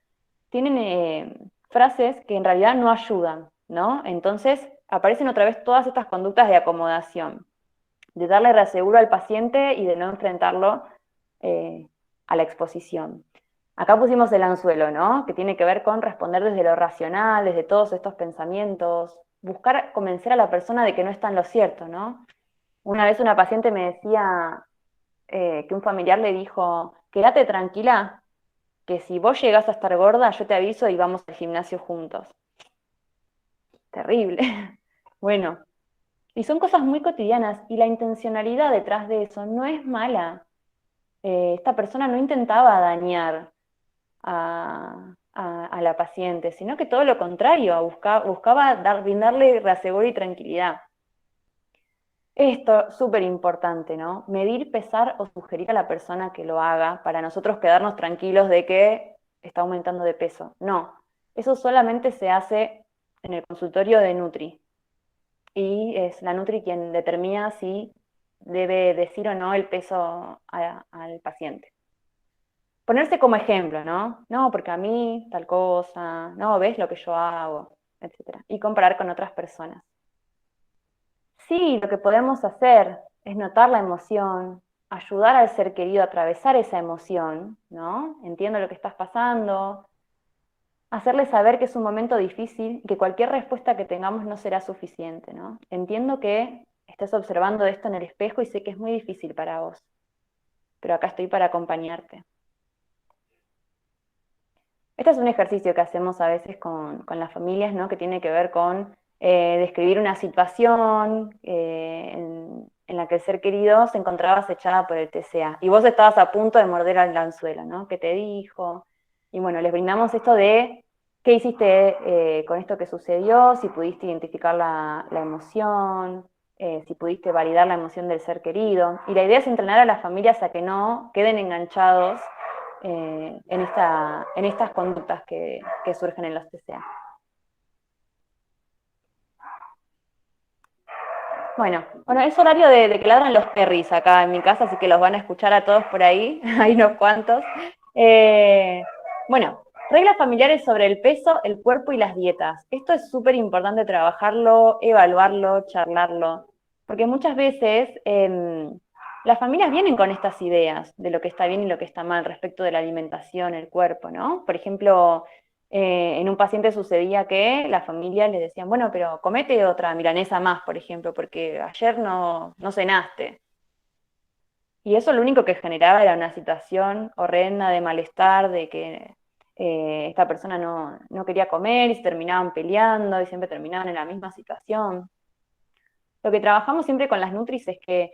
tienen frases que en realidad no ayudan, ¿no? Entonces aparecen otra vez todas estas conductas de acomodación, de darle reaseguro al paciente y de no enfrentarlo eh, a la exposición. Acá pusimos el anzuelo, ¿no? Que tiene que ver con responder desde lo racional, desde todos estos pensamientos, buscar convencer a la persona de que no está en lo cierto, ¿no? Una vez una paciente me decía que un familiar le dijo, quédate tranquila, que si vos llegás a estar gorda, yo te aviso y vamos al gimnasio juntos. Terrible. Bueno, y son cosas muy cotidianas y la intencionalidad detrás de eso no es mala. Esta persona no intentaba dañar a la paciente, sino que todo lo contrario, buscaba brindarle reaseguro y tranquilidad. Esto, súper importante, ¿no? Medir, pesar o sugerir a la persona que lo haga para nosotros quedarnos tranquilos de que está aumentando de peso. No, eso solamente se hace en el consultorio de Nutri. Y es la Nutri quien determina si debe decir o no el peso al paciente. Ponerse como ejemplo, ¿no? No, porque a mí tal cosa, no, ves lo que yo hago, etcétera. Y comparar con otras personas. Sí, lo que podemos hacer es notar la emoción, ayudar al ser querido a atravesar esa emoción, ¿no? Entiendo lo que estás pasando, hacerle saber que es un momento difícil y que cualquier respuesta que tengamos no será suficiente, ¿no? Entiendo que estés observando esto en el espejo y sé que es muy difícil para vos, pero acá estoy para acompañarte. Este es un ejercicio que hacemos a veces con las familias, ¿no? Que tiene que ver con describir una situación en la que el ser querido se encontraba acechada por el TCA. Y vos estabas a punto de morder al anzuelo, ¿no? ¿Qué te dijo? Y bueno, les brindamos esto de qué hiciste con esto que sucedió, si pudiste identificar la emoción, si pudiste validar la emoción del ser querido. Y la idea es entrenar a las familias a que no queden enganchados en estas conductas que surgen en los TCA. Bueno, es horario de que ladran los perris acá en mi casa, así que los van a escuchar a todos por ahí, hay unos cuantos. Eh, bueno, reglas familiares sobre el peso, el cuerpo y las dietas. Esto es súper importante trabajarlo, evaluarlo, charlarlo, porque muchas veces las familias vienen con estas ideas de lo que está bien y lo que está mal respecto de la alimentación, el cuerpo, ¿no? Por ejemplo, en un paciente sucedía que la familia le decían, bueno, pero comete otra milanesa más, por ejemplo, porque ayer no cenaste. Y eso lo único que generaba era una situación horrenda de malestar, de que esta persona no quería comer y se terminaban peleando y siempre terminaban en la misma situación. Lo que trabajamos siempre con las Nutris es que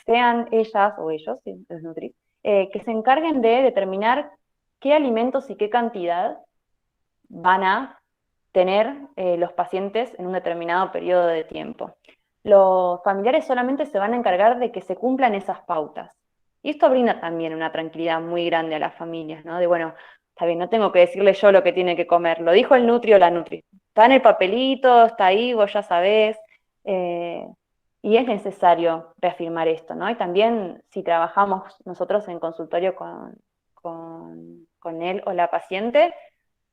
sean ellas o ellos, sí, los Nutris, que se encarguen de determinar qué alimentos y qué cantidad van a tener los pacientes en un determinado periodo de tiempo. Los familiares solamente se van a encargar de que se cumplan esas pautas. Y esto brinda también una tranquilidad muy grande a las familias, ¿no? De, bueno, está bien, no tengo que decirle yo lo que tiene que comer, lo dijo el Nutri o la Nutri. Está en el papelito, está ahí, vos ya sabés. eh, y es necesario reafirmar esto, ¿no? Y también si trabajamos nosotros en consultorio con él o la paciente,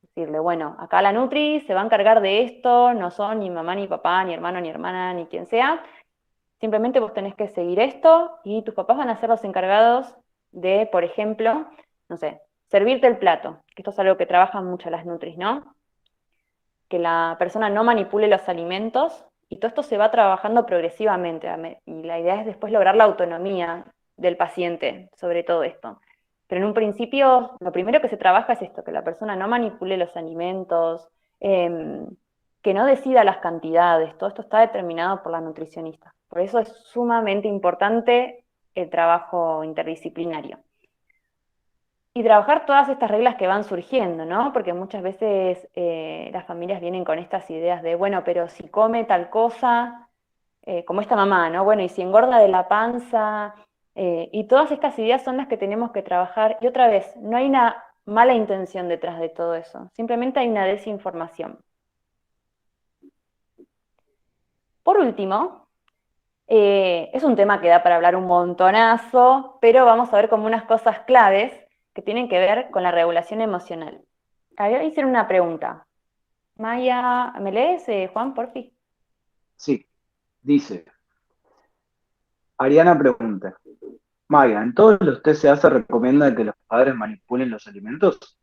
decirle, bueno, acá la Nutri se va a encargar de esto, no son ni mamá, ni papá, ni hermano, ni hermana, ni quien sea. Simplemente vos tenés que seguir esto y tus papás van a ser los encargados de, por ejemplo, no sé, servirte el plato, que esto es algo que trabajan mucho las Nutris, ¿no? Que la persona no manipule los alimentos y todo esto se va trabajando progresivamente y la idea es después lograr la autonomía del paciente sobre todo esto. Pero en un principio, lo primero que se trabaja es esto, que la persona no manipule los alimentos, que no decida las cantidades, todo esto está determinado por la nutricionista. Por eso es sumamente importante el trabajo interdisciplinario. Y trabajar todas estas reglas que van surgiendo, ¿no? Porque muchas veces las familias vienen con estas ideas de, bueno, pero si come tal cosa, como esta mamá, ¿no? Bueno, y si engorda de la panza, y todas estas ideas son las que tenemos que trabajar. Y otra vez, no hay una mala intención detrás de todo eso, simplemente hay una desinformación. Por último, es un tema que da para hablar un montonazo, pero vamos a ver como unas cosas claves que tienen que ver con la regulación emocional. Había que hacer una pregunta. Maya, ¿me lees, Juan, por fin? Sí, dice, Ariana pregunta, Maya, ¿en todos los TCA se recomienda que los padres manipulen los alimentos?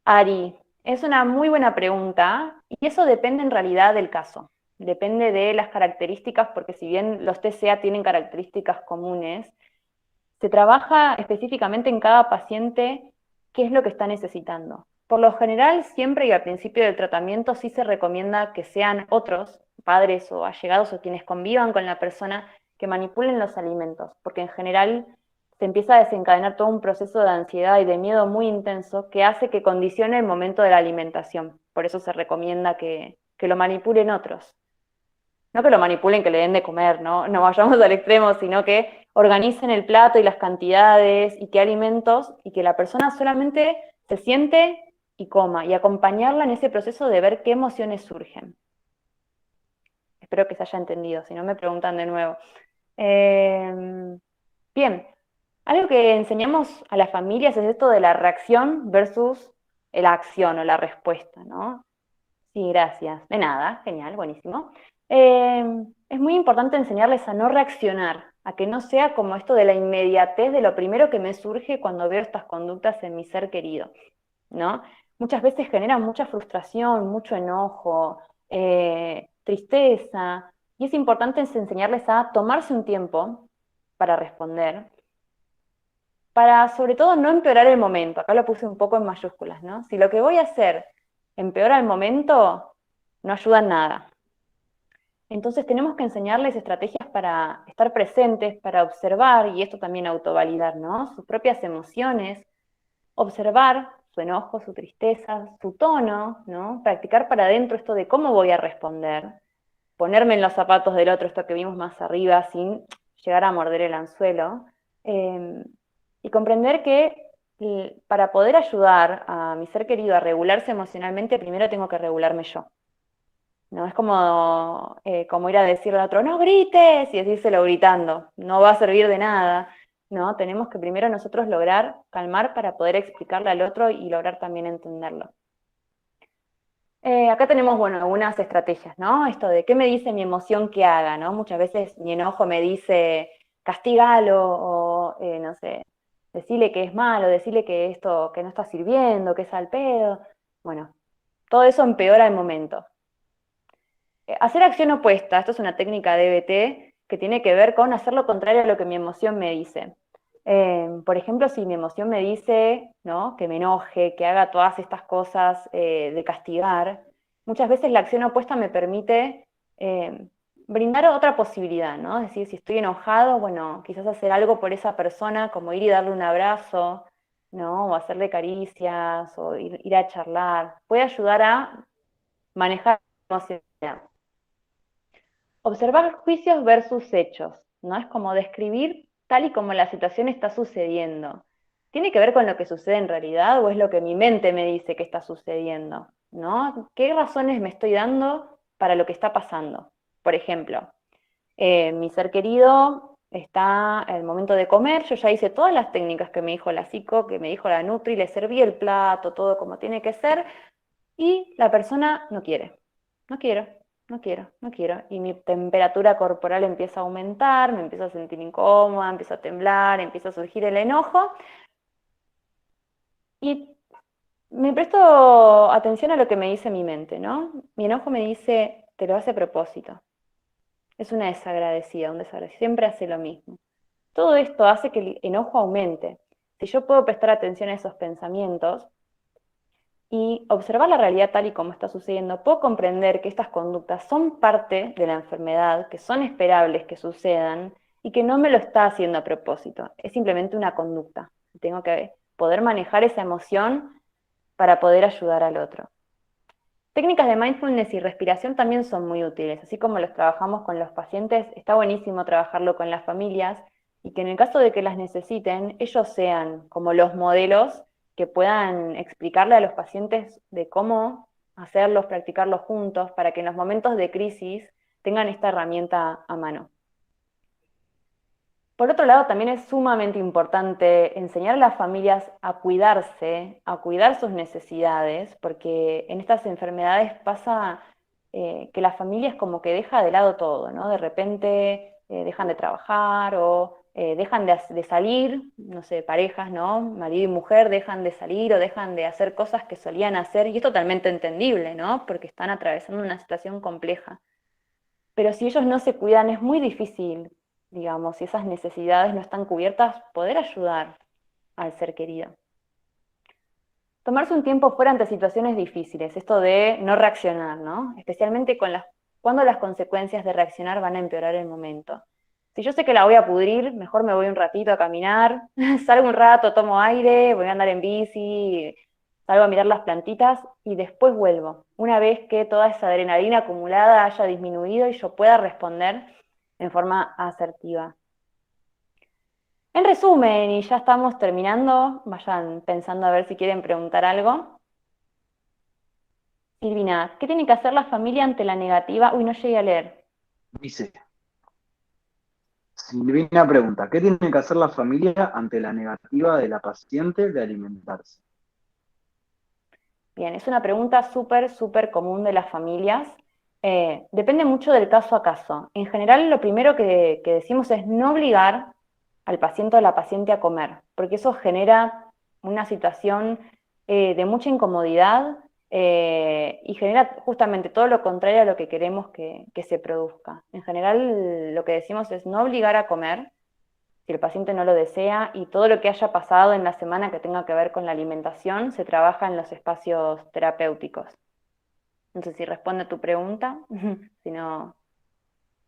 Ari, es una muy buena pregunta y eso depende en realidad del caso. Depende de las características, porque si bien los TCA tienen características comunes, se trabaja específicamente en cada paciente qué es lo que está necesitando. Por lo general, siempre y al principio del tratamiento sí se recomienda que sean otros, padres o allegados o quienes convivan con la persona, que manipulen los alimentos, porque en general se empieza a desencadenar todo un proceso de ansiedad y de miedo muy intenso que hace que condicione el momento de la alimentación. Por eso se recomienda que lo manipulen otros. no que lo manipulen, que le den de comer, ¿no? No vayamos al extremo, sino que organicen el plato y las cantidades y qué alimentos, y que la persona solamente se siente y coma, y acompañarla en ese proceso de ver qué emociones surgen. Espero que se haya entendido, si no me preguntan de nuevo. Bien, algo que enseñamos a las familias es esto de la reacción versus la acción o la respuesta, ¿no? Sí, gracias. De nada, genial, buenísimo. Es muy importante enseñarles a no reaccionar, a que no sea como esto de la inmediatez de lo primero que me surge cuando veo estas conductas en mi ser querido, ¿no? Muchas veces generan mucha frustración, mucho enojo, tristeza, y es importante enseñarles a tomarse un tiempo para responder, para sobre todo no empeorar el momento. Acá lo puse un poco en mayúsculas, ¿no? Si lo que voy a hacer empeora el momento, no ayuda en nada. Entonces tenemos que enseñarles estrategias para estar presentes, para observar, y esto también autovalidar, ¿no? Sus propias emociones, observar su enojo, su tristeza, su tono, ¿no? Practicar para adentro esto de cómo voy a responder, ponerme en los zapatos del otro, esto que vimos más arriba, sin llegar a morder el anzuelo, eh, y comprender que para poder ayudar a mi ser querido a regularse emocionalmente, primero tengo que regularme yo. No es como ir a decirle al otro, no grites, y decírselo gritando, no va a servir de nada, ¿no? Tenemos que primero nosotros lograr calmar para poder explicarle al otro y lograr también entenderlo. Acá tenemos, bueno, algunas estrategias, ¿no? Esto de qué me dice mi emoción que haga, ¿no? Muchas veces mi enojo me dice, castígalo, o no sé, decirle que es malo, decirle que esto, que no está sirviendo, que es al pedo. Bueno, todo eso empeora el momento. Hacer acción opuesta, esto es una técnica de EBT que tiene que ver con hacer lo contrario a lo que mi emoción me dice. Por ejemplo, si mi emoción me dice, ¿no?, que me enoje, que haga todas estas cosas de castigar, muchas veces la acción opuesta me permite brindar otra posibilidad, ¿no? Es decir, si estoy enojado, bueno, quizás hacer algo por esa persona, como ir y darle un abrazo, ¿no? O hacerle caricias, o ir a charlar. Puede ayudar a manejar la emoción. Observar juicios versus hechos, ¿no? Es como describir tal y como la situación está sucediendo. ¿Tiene que ver con lo que sucede en realidad o es lo que mi mente me dice que está sucediendo? ¿No? ¿Qué razones me estoy dando para lo que está pasando? Por ejemplo, mi ser querido está en el momento de comer, yo ya hice todas las técnicas que me dijo la psico, que me dijo la nutri, le serví el plato, todo como tiene que ser, y la persona no quiere. No quiero, no quiero, no quiero. Y mi temperatura corporal empieza a aumentar, me empiezo a sentir incómoda, empiezo a temblar, empieza a surgir el enojo. Y me presto atención a lo que me dice mi mente, ¿no? Mi enojo me dice, te lo hace a propósito. Es una desagradecida, un desagradecido, siempre hace lo mismo. Todo esto hace que el enojo aumente. Si yo puedo prestar atención a esos pensamientos, y observar la realidad tal y como está sucediendo, puedo comprender que estas conductas son parte de la enfermedad, que son esperables que sucedan y que no me lo está haciendo a propósito, es simplemente una conducta. Tengo que poder manejar esa emoción para poder ayudar al otro. Técnicas de mindfulness y respiración también son muy útiles, así como los trabajamos con los pacientes, está buenísimo trabajarlo con las familias y que en el caso de que las necesiten, ellos sean como los modelos que puedan explicarle a los pacientes de cómo hacerlos, practicarlos juntos, para que en los momentos de crisis tengan esta herramienta a mano. Por otro lado, también es sumamente importante enseñar a las familias a cuidarse, a cuidar sus necesidades, porque en estas enfermedades pasa que la familia es como que deja de lado todo, ¿no? De repente dejan de trabajar o dejan de salir, no sé, parejas, ¿no? Marido y mujer dejan de salir o dejan de hacer cosas que solían hacer, y es totalmente entendible, ¿no? Porque están atravesando una situación compleja. Pero si ellos no se cuidan, es muy difícil, digamos, si esas necesidades no están cubiertas, poder ayudar al ser querido. Tomarse un tiempo fuera ante situaciones difíciles, esto de no reaccionar, ¿no? Especialmente cuando las consecuencias de reaccionar van a empeorar el momento. Si yo sé que la voy a pudrir, mejor me voy un ratito a caminar, salgo un rato, tomo aire, voy a andar en bici, salgo a mirar las plantitas y después vuelvo, una vez que toda esa adrenalina acumulada haya disminuido y yo pueda responder en forma asertiva. En resumen, y ya estamos terminando, vayan pensando a ver si quieren preguntar algo. Silvina, ¿qué tiene que hacer la familia ante la negativa? Uy, no llegué a leer. Dice, Silvina pregunta, ¿qué tiene que hacer la familia ante la negativa de la paciente de alimentarse? Bien, es una pregunta súper común de las familias. Depende mucho del caso a caso. En general, lo primero que decimos es no obligar al paciente o la paciente a comer, porque eso genera una situación de mucha incomodidad y genera justamente todo lo contrario a lo que queremos que se produzca. En general, lo que decimos es no obligar a comer si el paciente no lo desea, y todo lo que haya pasado en la semana que tenga que ver con la alimentación se trabaja en los espacios terapéuticos. No sé si responde a tu pregunta, si no,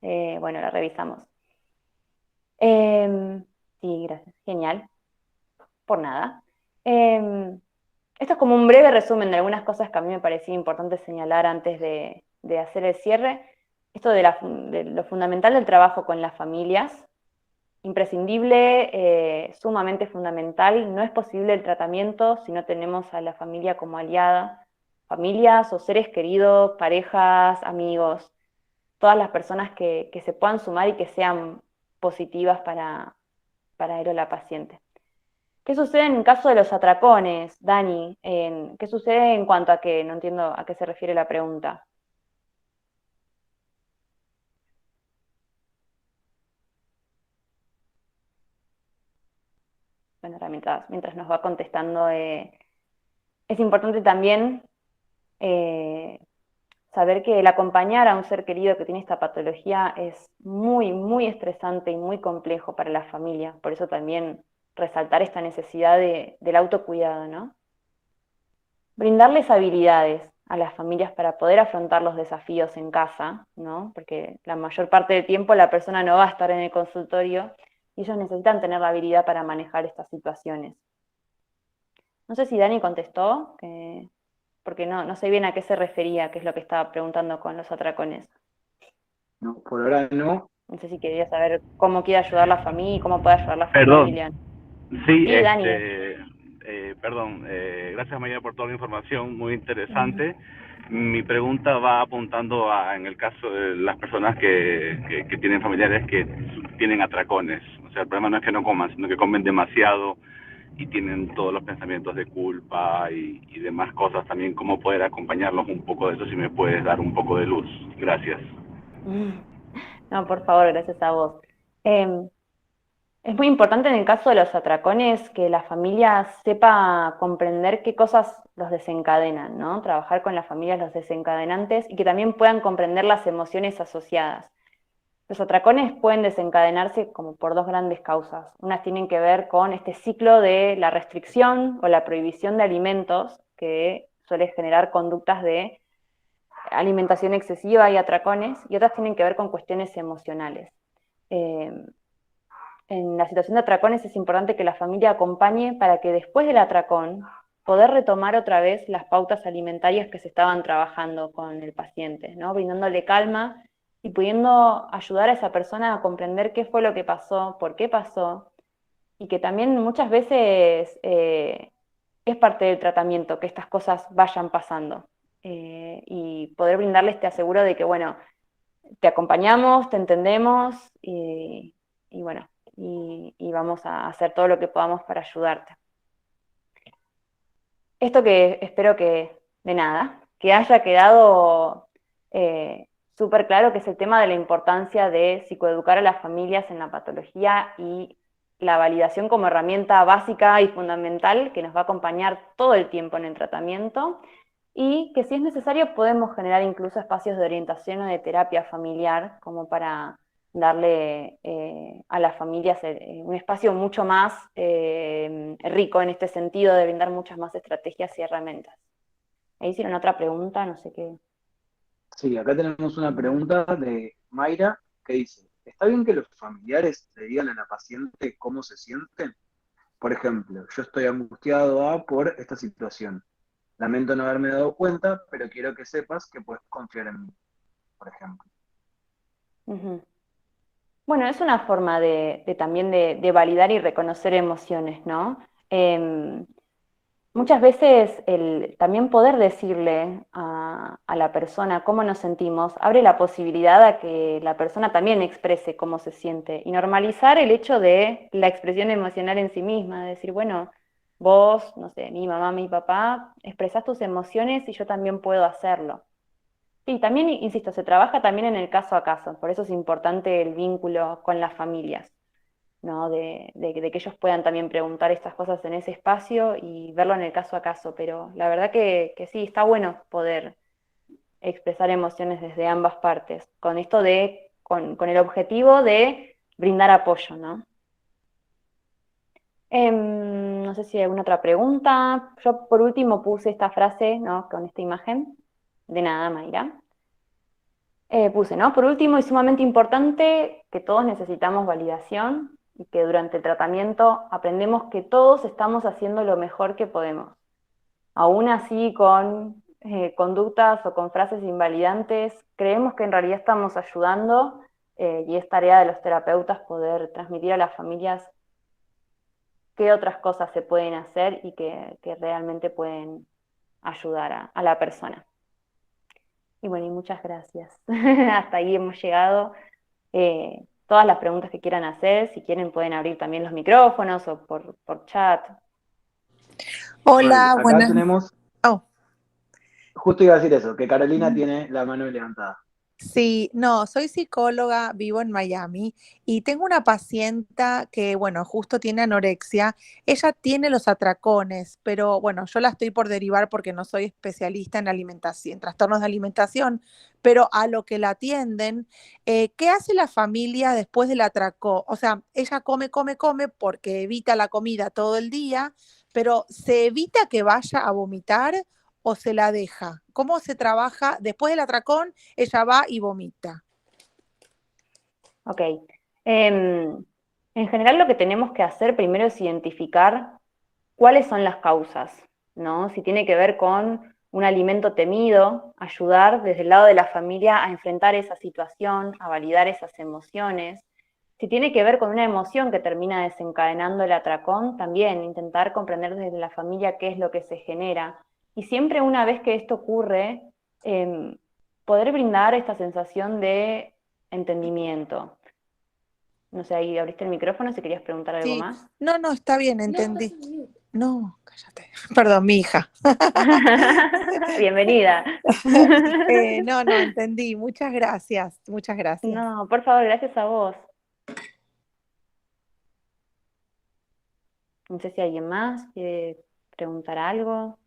bueno, la revisamos. Sí, gracias, genial, por nada. Esto es como un breve resumen de algunas cosas que a mí me parecía importante señalar antes de hacer el cierre. Esto de lo fundamental del trabajo con las familias, imprescindible, sumamente fundamental. No es posible el tratamiento si no tenemos a la familia como aliada. Familias o seres queridos, parejas, amigos, todas las personas que se puedan sumar y que sean positivas para él o la paciente. ¿Qué sucede en el caso de los atracones, Dani? ¿Qué sucede en cuanto a qué? No entiendo a qué se refiere la pregunta. Bueno, mientras nos va contestando, es importante también saber que el acompañar a un ser querido que tiene esta patología es muy estresante y muy complejo para la familia. Por eso también resaltar esta necesidad del autocuidado, ¿no? Brindarles habilidades a las familias para poder afrontar los desafíos en casa, ¿no? Porque la mayor parte del tiempo la persona no va a estar en el consultorio y ellos necesitan tener la habilidad para manejar estas situaciones. No sé si Dani contestó, porque no sé bien a qué se refería, qué es lo que estaba preguntando con los atracones. No, por ahora no. No sé si quería saber cómo quiere ayudar la familia, cómo puede ayudar la Perdón, familia. sí, Sí, Dani. perdón, gracias María por toda la información, muy interesante. Mi pregunta va apuntando a, en el caso de las personas que tienen familiares que tienen atracones. O sea, el problema no es que no coman, sino que comen demasiado y tienen todos los pensamientos de culpa y demás cosas también. ¿Cómo poder acompañarlos un poco de eso? Si me puedes dar un poco de luz. Gracias. No, por favor, gracias a vos. Eh, es muy importante en el caso de los atracones que la familia sepa comprender qué cosas los desencadenan, ¿no? Trabajar con las familias los desencadenantes y que también puedan comprender las emociones asociadas. Los atracones pueden desencadenarse como por dos grandes causas. Unas tienen que ver con este ciclo de la restricción o la prohibición de alimentos que suele generar conductas de alimentación excesiva y atracones, y otras tienen que ver con cuestiones emocionales. Eh, en la situación de atracones es importante que la familia acompañe para que después del atracón poder retomar otra vez las pautas alimentarias que se estaban trabajando con el paciente, ¿no? Brindándole calma y pudiendo ayudar a esa persona a comprender qué fue lo que pasó, por qué pasó, y que también muchas veces es parte del tratamiento que estas cosas vayan pasando. Y poder brindarles te aseguro de que, bueno, te acompañamos, te entendemos y bueno, y vamos a hacer todo lo que podamos para ayudarte. Esto que espero que, de nada, que haya quedado súper claro, que es el tema de la importancia de psicoeducar a las familias en la patología y la validación como herramienta básica y fundamental que nos va a acompañar todo el tiempo en el tratamiento, y que si es necesario podemos generar incluso espacios de orientación o de terapia familiar como para darle a las familias un espacio mucho más rico en este sentido, de brindar muchas más estrategias y herramientas. Ahí hicieron otra pregunta, no sé qué. Sí, acá tenemos una pregunta de Mayra que dice, ¿está bien que los familiares le digan a la paciente cómo se sienten? Por ejemplo, yo estoy angustiado por esta situación. lamento no haberme dado cuenta, pero quiero que sepas que puedes confiar en mí, por ejemplo. Ujú. Bueno, es una forma de también de validar y reconocer emociones, ¿no? Muchas veces el también poder decirle a la persona cómo nos sentimos abre la posibilidad a que la persona también exprese cómo se siente y normalizar el hecho de la expresión emocional en sí misma, decir, bueno, vos, no sé, mi mamá, mi papá, expresás tus emociones y yo también puedo hacerlo. Sí, también, insisto, se trabaja también en el caso a caso, por eso es importante el vínculo con las familias, ¿no? De que ellos puedan también preguntar estas cosas en ese espacio y verlo en el caso a caso, pero la verdad que sí, está bueno poder expresar emociones desde ambas partes, con esto con el objetivo de brindar apoyo, ¿no? No sé si hay alguna otra pregunta. Yo por último puse esta frase, ¿no? Con esta imagen. De nada, Mayra. Puse, ¿no? Por último, y sumamente importante, que todos necesitamos validación y que durante el tratamiento aprendemos que todos estamos haciendo lo mejor que podemos. Aún así, con conductas o con frases invalidantes, creemos que en realidad estamos ayudando y es tarea de los terapeutas poder transmitir a las familias qué otras cosas se pueden hacer y que realmente pueden ayudar a la persona. Y bueno, y muchas gracias. Hasta ahí hemos llegado. Todas las preguntas que quieran hacer, si quieren pueden abrir también los micrófonos o por chat. Bueno, Hola, acá buenas. tenemos, Oh, justo iba a decir eso, que Carolina tiene la mano levantada. sí, no, soy psicóloga, vivo en Miami y tengo una paciente que, bueno, justo tiene anorexia. Ella tiene los atracones, pero bueno, yo la estoy por derivar porque no soy especialista en alimentación, en trastornos de alimentación, pero a lo que la atienden, ¿qué hace la familia después del atracón? O sea, ella come, come, come porque evita la comida todo el día, pero ¿se evita que vaya a vomitar o se la deja? ¿Cómo se trabaja después del atracón? Ella va y vomita. Ok. En general lo que tenemos que hacer primero es identificar cuáles son las causas, ¿no? Si tiene que ver con un alimento temido, ayudar desde el lado de la familia a enfrentar esa situación, a validar esas emociones. Si tiene que ver con una emoción que termina desencadenando el atracón, también intentar comprender desde la familia qué es lo que se genera. Y siempre una vez que esto ocurre, poder brindar esta sensación de entendimiento. No sé, ahí abriste el micrófono si querías preguntar algo Sí, más. no, no, está bien, entendí. No, cállate. Perdón, mi hija. Bienvenida. No, no, entendí. Muchas gracias, muchas gracias. No, por favor, gracias a vos. No sé si alguien más quiere preguntar algo.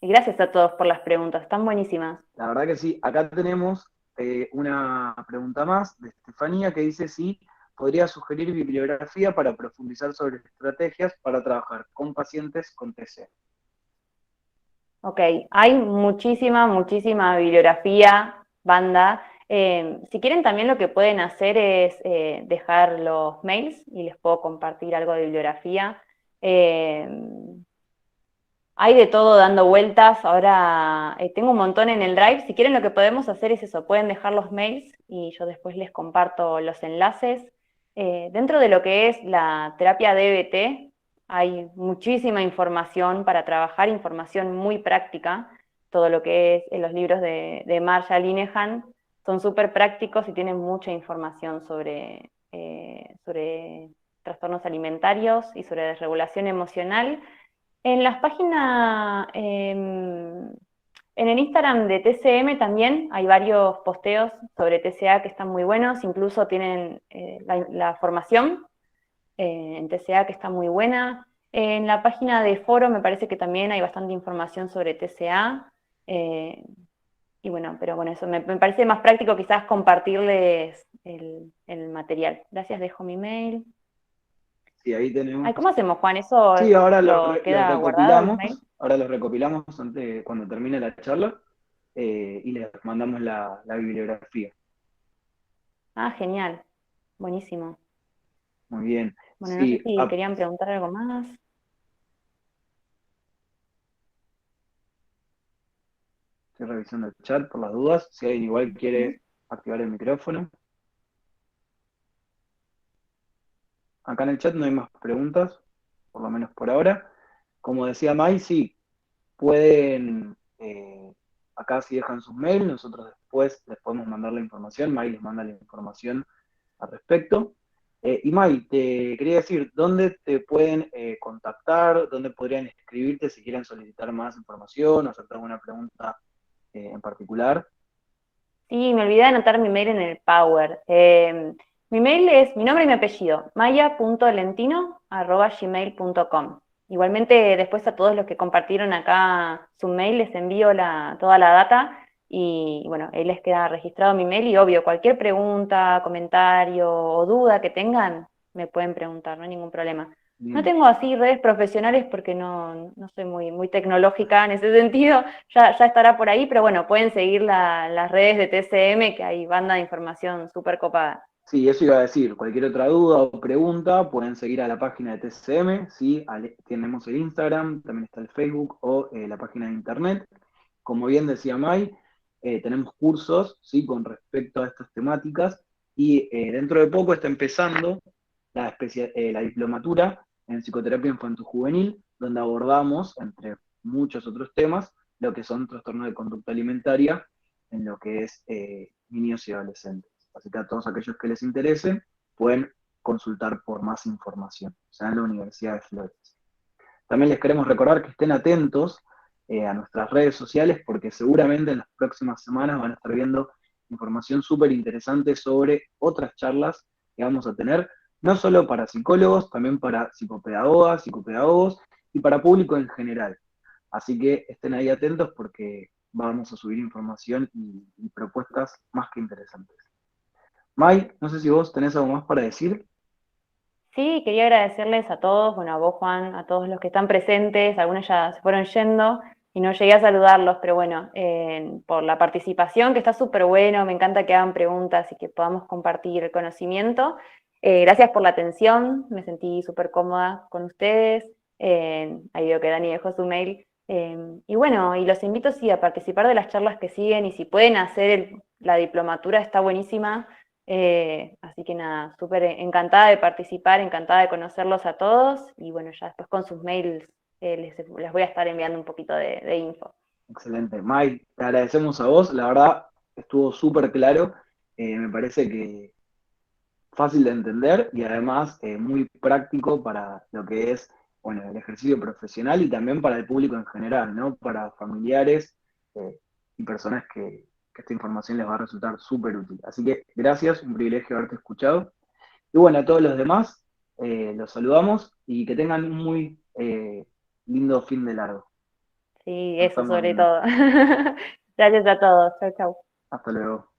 Y gracias a todos por las preguntas, están buenísimas. La verdad que sí, acá tenemos una pregunta más de Estefanía que dice si podría sugerir bibliografía para profundizar sobre estrategias para trabajar con pacientes con TC. Ok, hay muchísima bibliografía, banda. Si quieren también lo que pueden hacer es dejar los mails y les puedo compartir algo de bibliografía. Eh, Hay de todo dando vueltas, ahora tengo un montón en el Drive, si quieren lo que podemos hacer es eso, pueden dejar los mails y yo después les comparto los enlaces. Dentro de lo que es la terapia DBT hay muchísima información para trabajar, información muy práctica, todo lo que es en los libros de Marshall Linehan son súper prácticos y tienen mucha información sobre trastornos alimentarios y sobre desregulación emocional. En las páginas, en el Instagram de TCM también hay varios posteos sobre TCA que están muy buenos, incluso tienen la formación en TCA que está muy buena. En la página de foro me parece que también hay bastante información sobre TCA. Y bueno, pero bueno, eso me parece más práctico quizás compartirles el material. Gracias, dejo mi mail. Sí, ahí tenemos. Ay, ¿cómo hacemos, Juan? ¿Eso Sí, ahora lo lo queda guardado los recopilamos, mails? ahora lo recopilamos cuando termine la charla y les mandamos la bibliografía. Ah, genial. Buenísimo. Muy bien. Bueno, no sé Sí, si querían preguntar algo más. Estoy revisando el chat por las dudas, si alguien igual quiere activar el micrófono. Acá en el chat no hay más preguntas, por lo menos por ahora. Como decía Mai, sí, pueden, acá si dejan sus mails, nosotros después les podemos mandar la información, Mai les manda la información al respecto. Y Mai, te quería decir, ¿dónde te pueden contactar? ¿Dónde podrían escribirte si quieren solicitar más información o hacerte alguna pregunta en particular? Sí, me olvidé de anotar mi mail en el Power. Mi mail es mi nombre y mi apellido, maya.lentino@gmail.com. Igualmente, después a todos los que compartieron acá su mail, les envío toda la data y bueno, ahí les queda registrado mi mail y obvio, cualquier pregunta, comentario o duda que tengan, me pueden preguntar, no hay ningún problema. No Bien. tengo así redes profesionales porque no soy muy tecnológica en ese sentido, ya estará por ahí, pero bueno, pueden seguir las redes de TCM, que hay banda de información súper copada. Sí, eso iba a decir. Cualquier otra duda o pregunta, pueden seguir a la página de TCM, ¿sí? Tenemos el Instagram, también está el Facebook o la página de Internet. Como bien decía Mai, tenemos cursos, ¿sí? Con respecto a estas temáticas y dentro de poco está empezando la diplomatura en psicoterapia infanto-juvenil, donde abordamos, entre muchos otros temas, lo que son trastornos de conducta alimentaria en lo que es niños y adolescentes. Así que a todos aquellos que les interese pueden consultar por más información, o sea, en la Universidad de Flores. También les queremos recordar que estén atentos a nuestras redes sociales porque seguramente en las próximas semanas van a estar viendo información súper interesante sobre otras charlas que vamos a tener, no solo para psicólogos, también para psicopedagogas, psicopedagogos y para público en general. Así que estén ahí atentos porque vamos a subir información y propuestas más que interesantes. Mai, no sé si vos tenés algo más para decir. Sí, quería agradecerles a todos, bueno, a vos, Juan, a todos los que están presentes, algunos ya se fueron yendo y no llegué a saludarlos, pero bueno, por la participación, que está súper bueno, me encanta que hagan preguntas y que podamos compartir conocimiento. Gracias por la atención, me sentí súper cómoda con ustedes, ahí veo que Dani dejó su mail, y bueno, y los invito sí a participar de las charlas que siguen y si pueden hacer la diplomatura está buenísima. Así que nada, súper encantada de participar, encantada de conocerlos a todos y bueno, ya después con sus mails les voy a estar enviando un poquito de info. Excelente. Mai, te agradecemos a vos, la verdad estuvo súper claro, me parece que fácil de entender y además muy práctico para lo que es, bueno, el ejercicio profesional y también para el público en general, ¿no? Para familiares y personas que esta información les va a resultar súper útil. Así que gracias, un privilegio haberte escuchado. Y bueno, a todos los demás, los saludamos y que tengan un muy lindo fin de largo. Sí, Nos eso estamos sobre viendo. todo. Gracias a todos. Chau, chau. Hasta luego.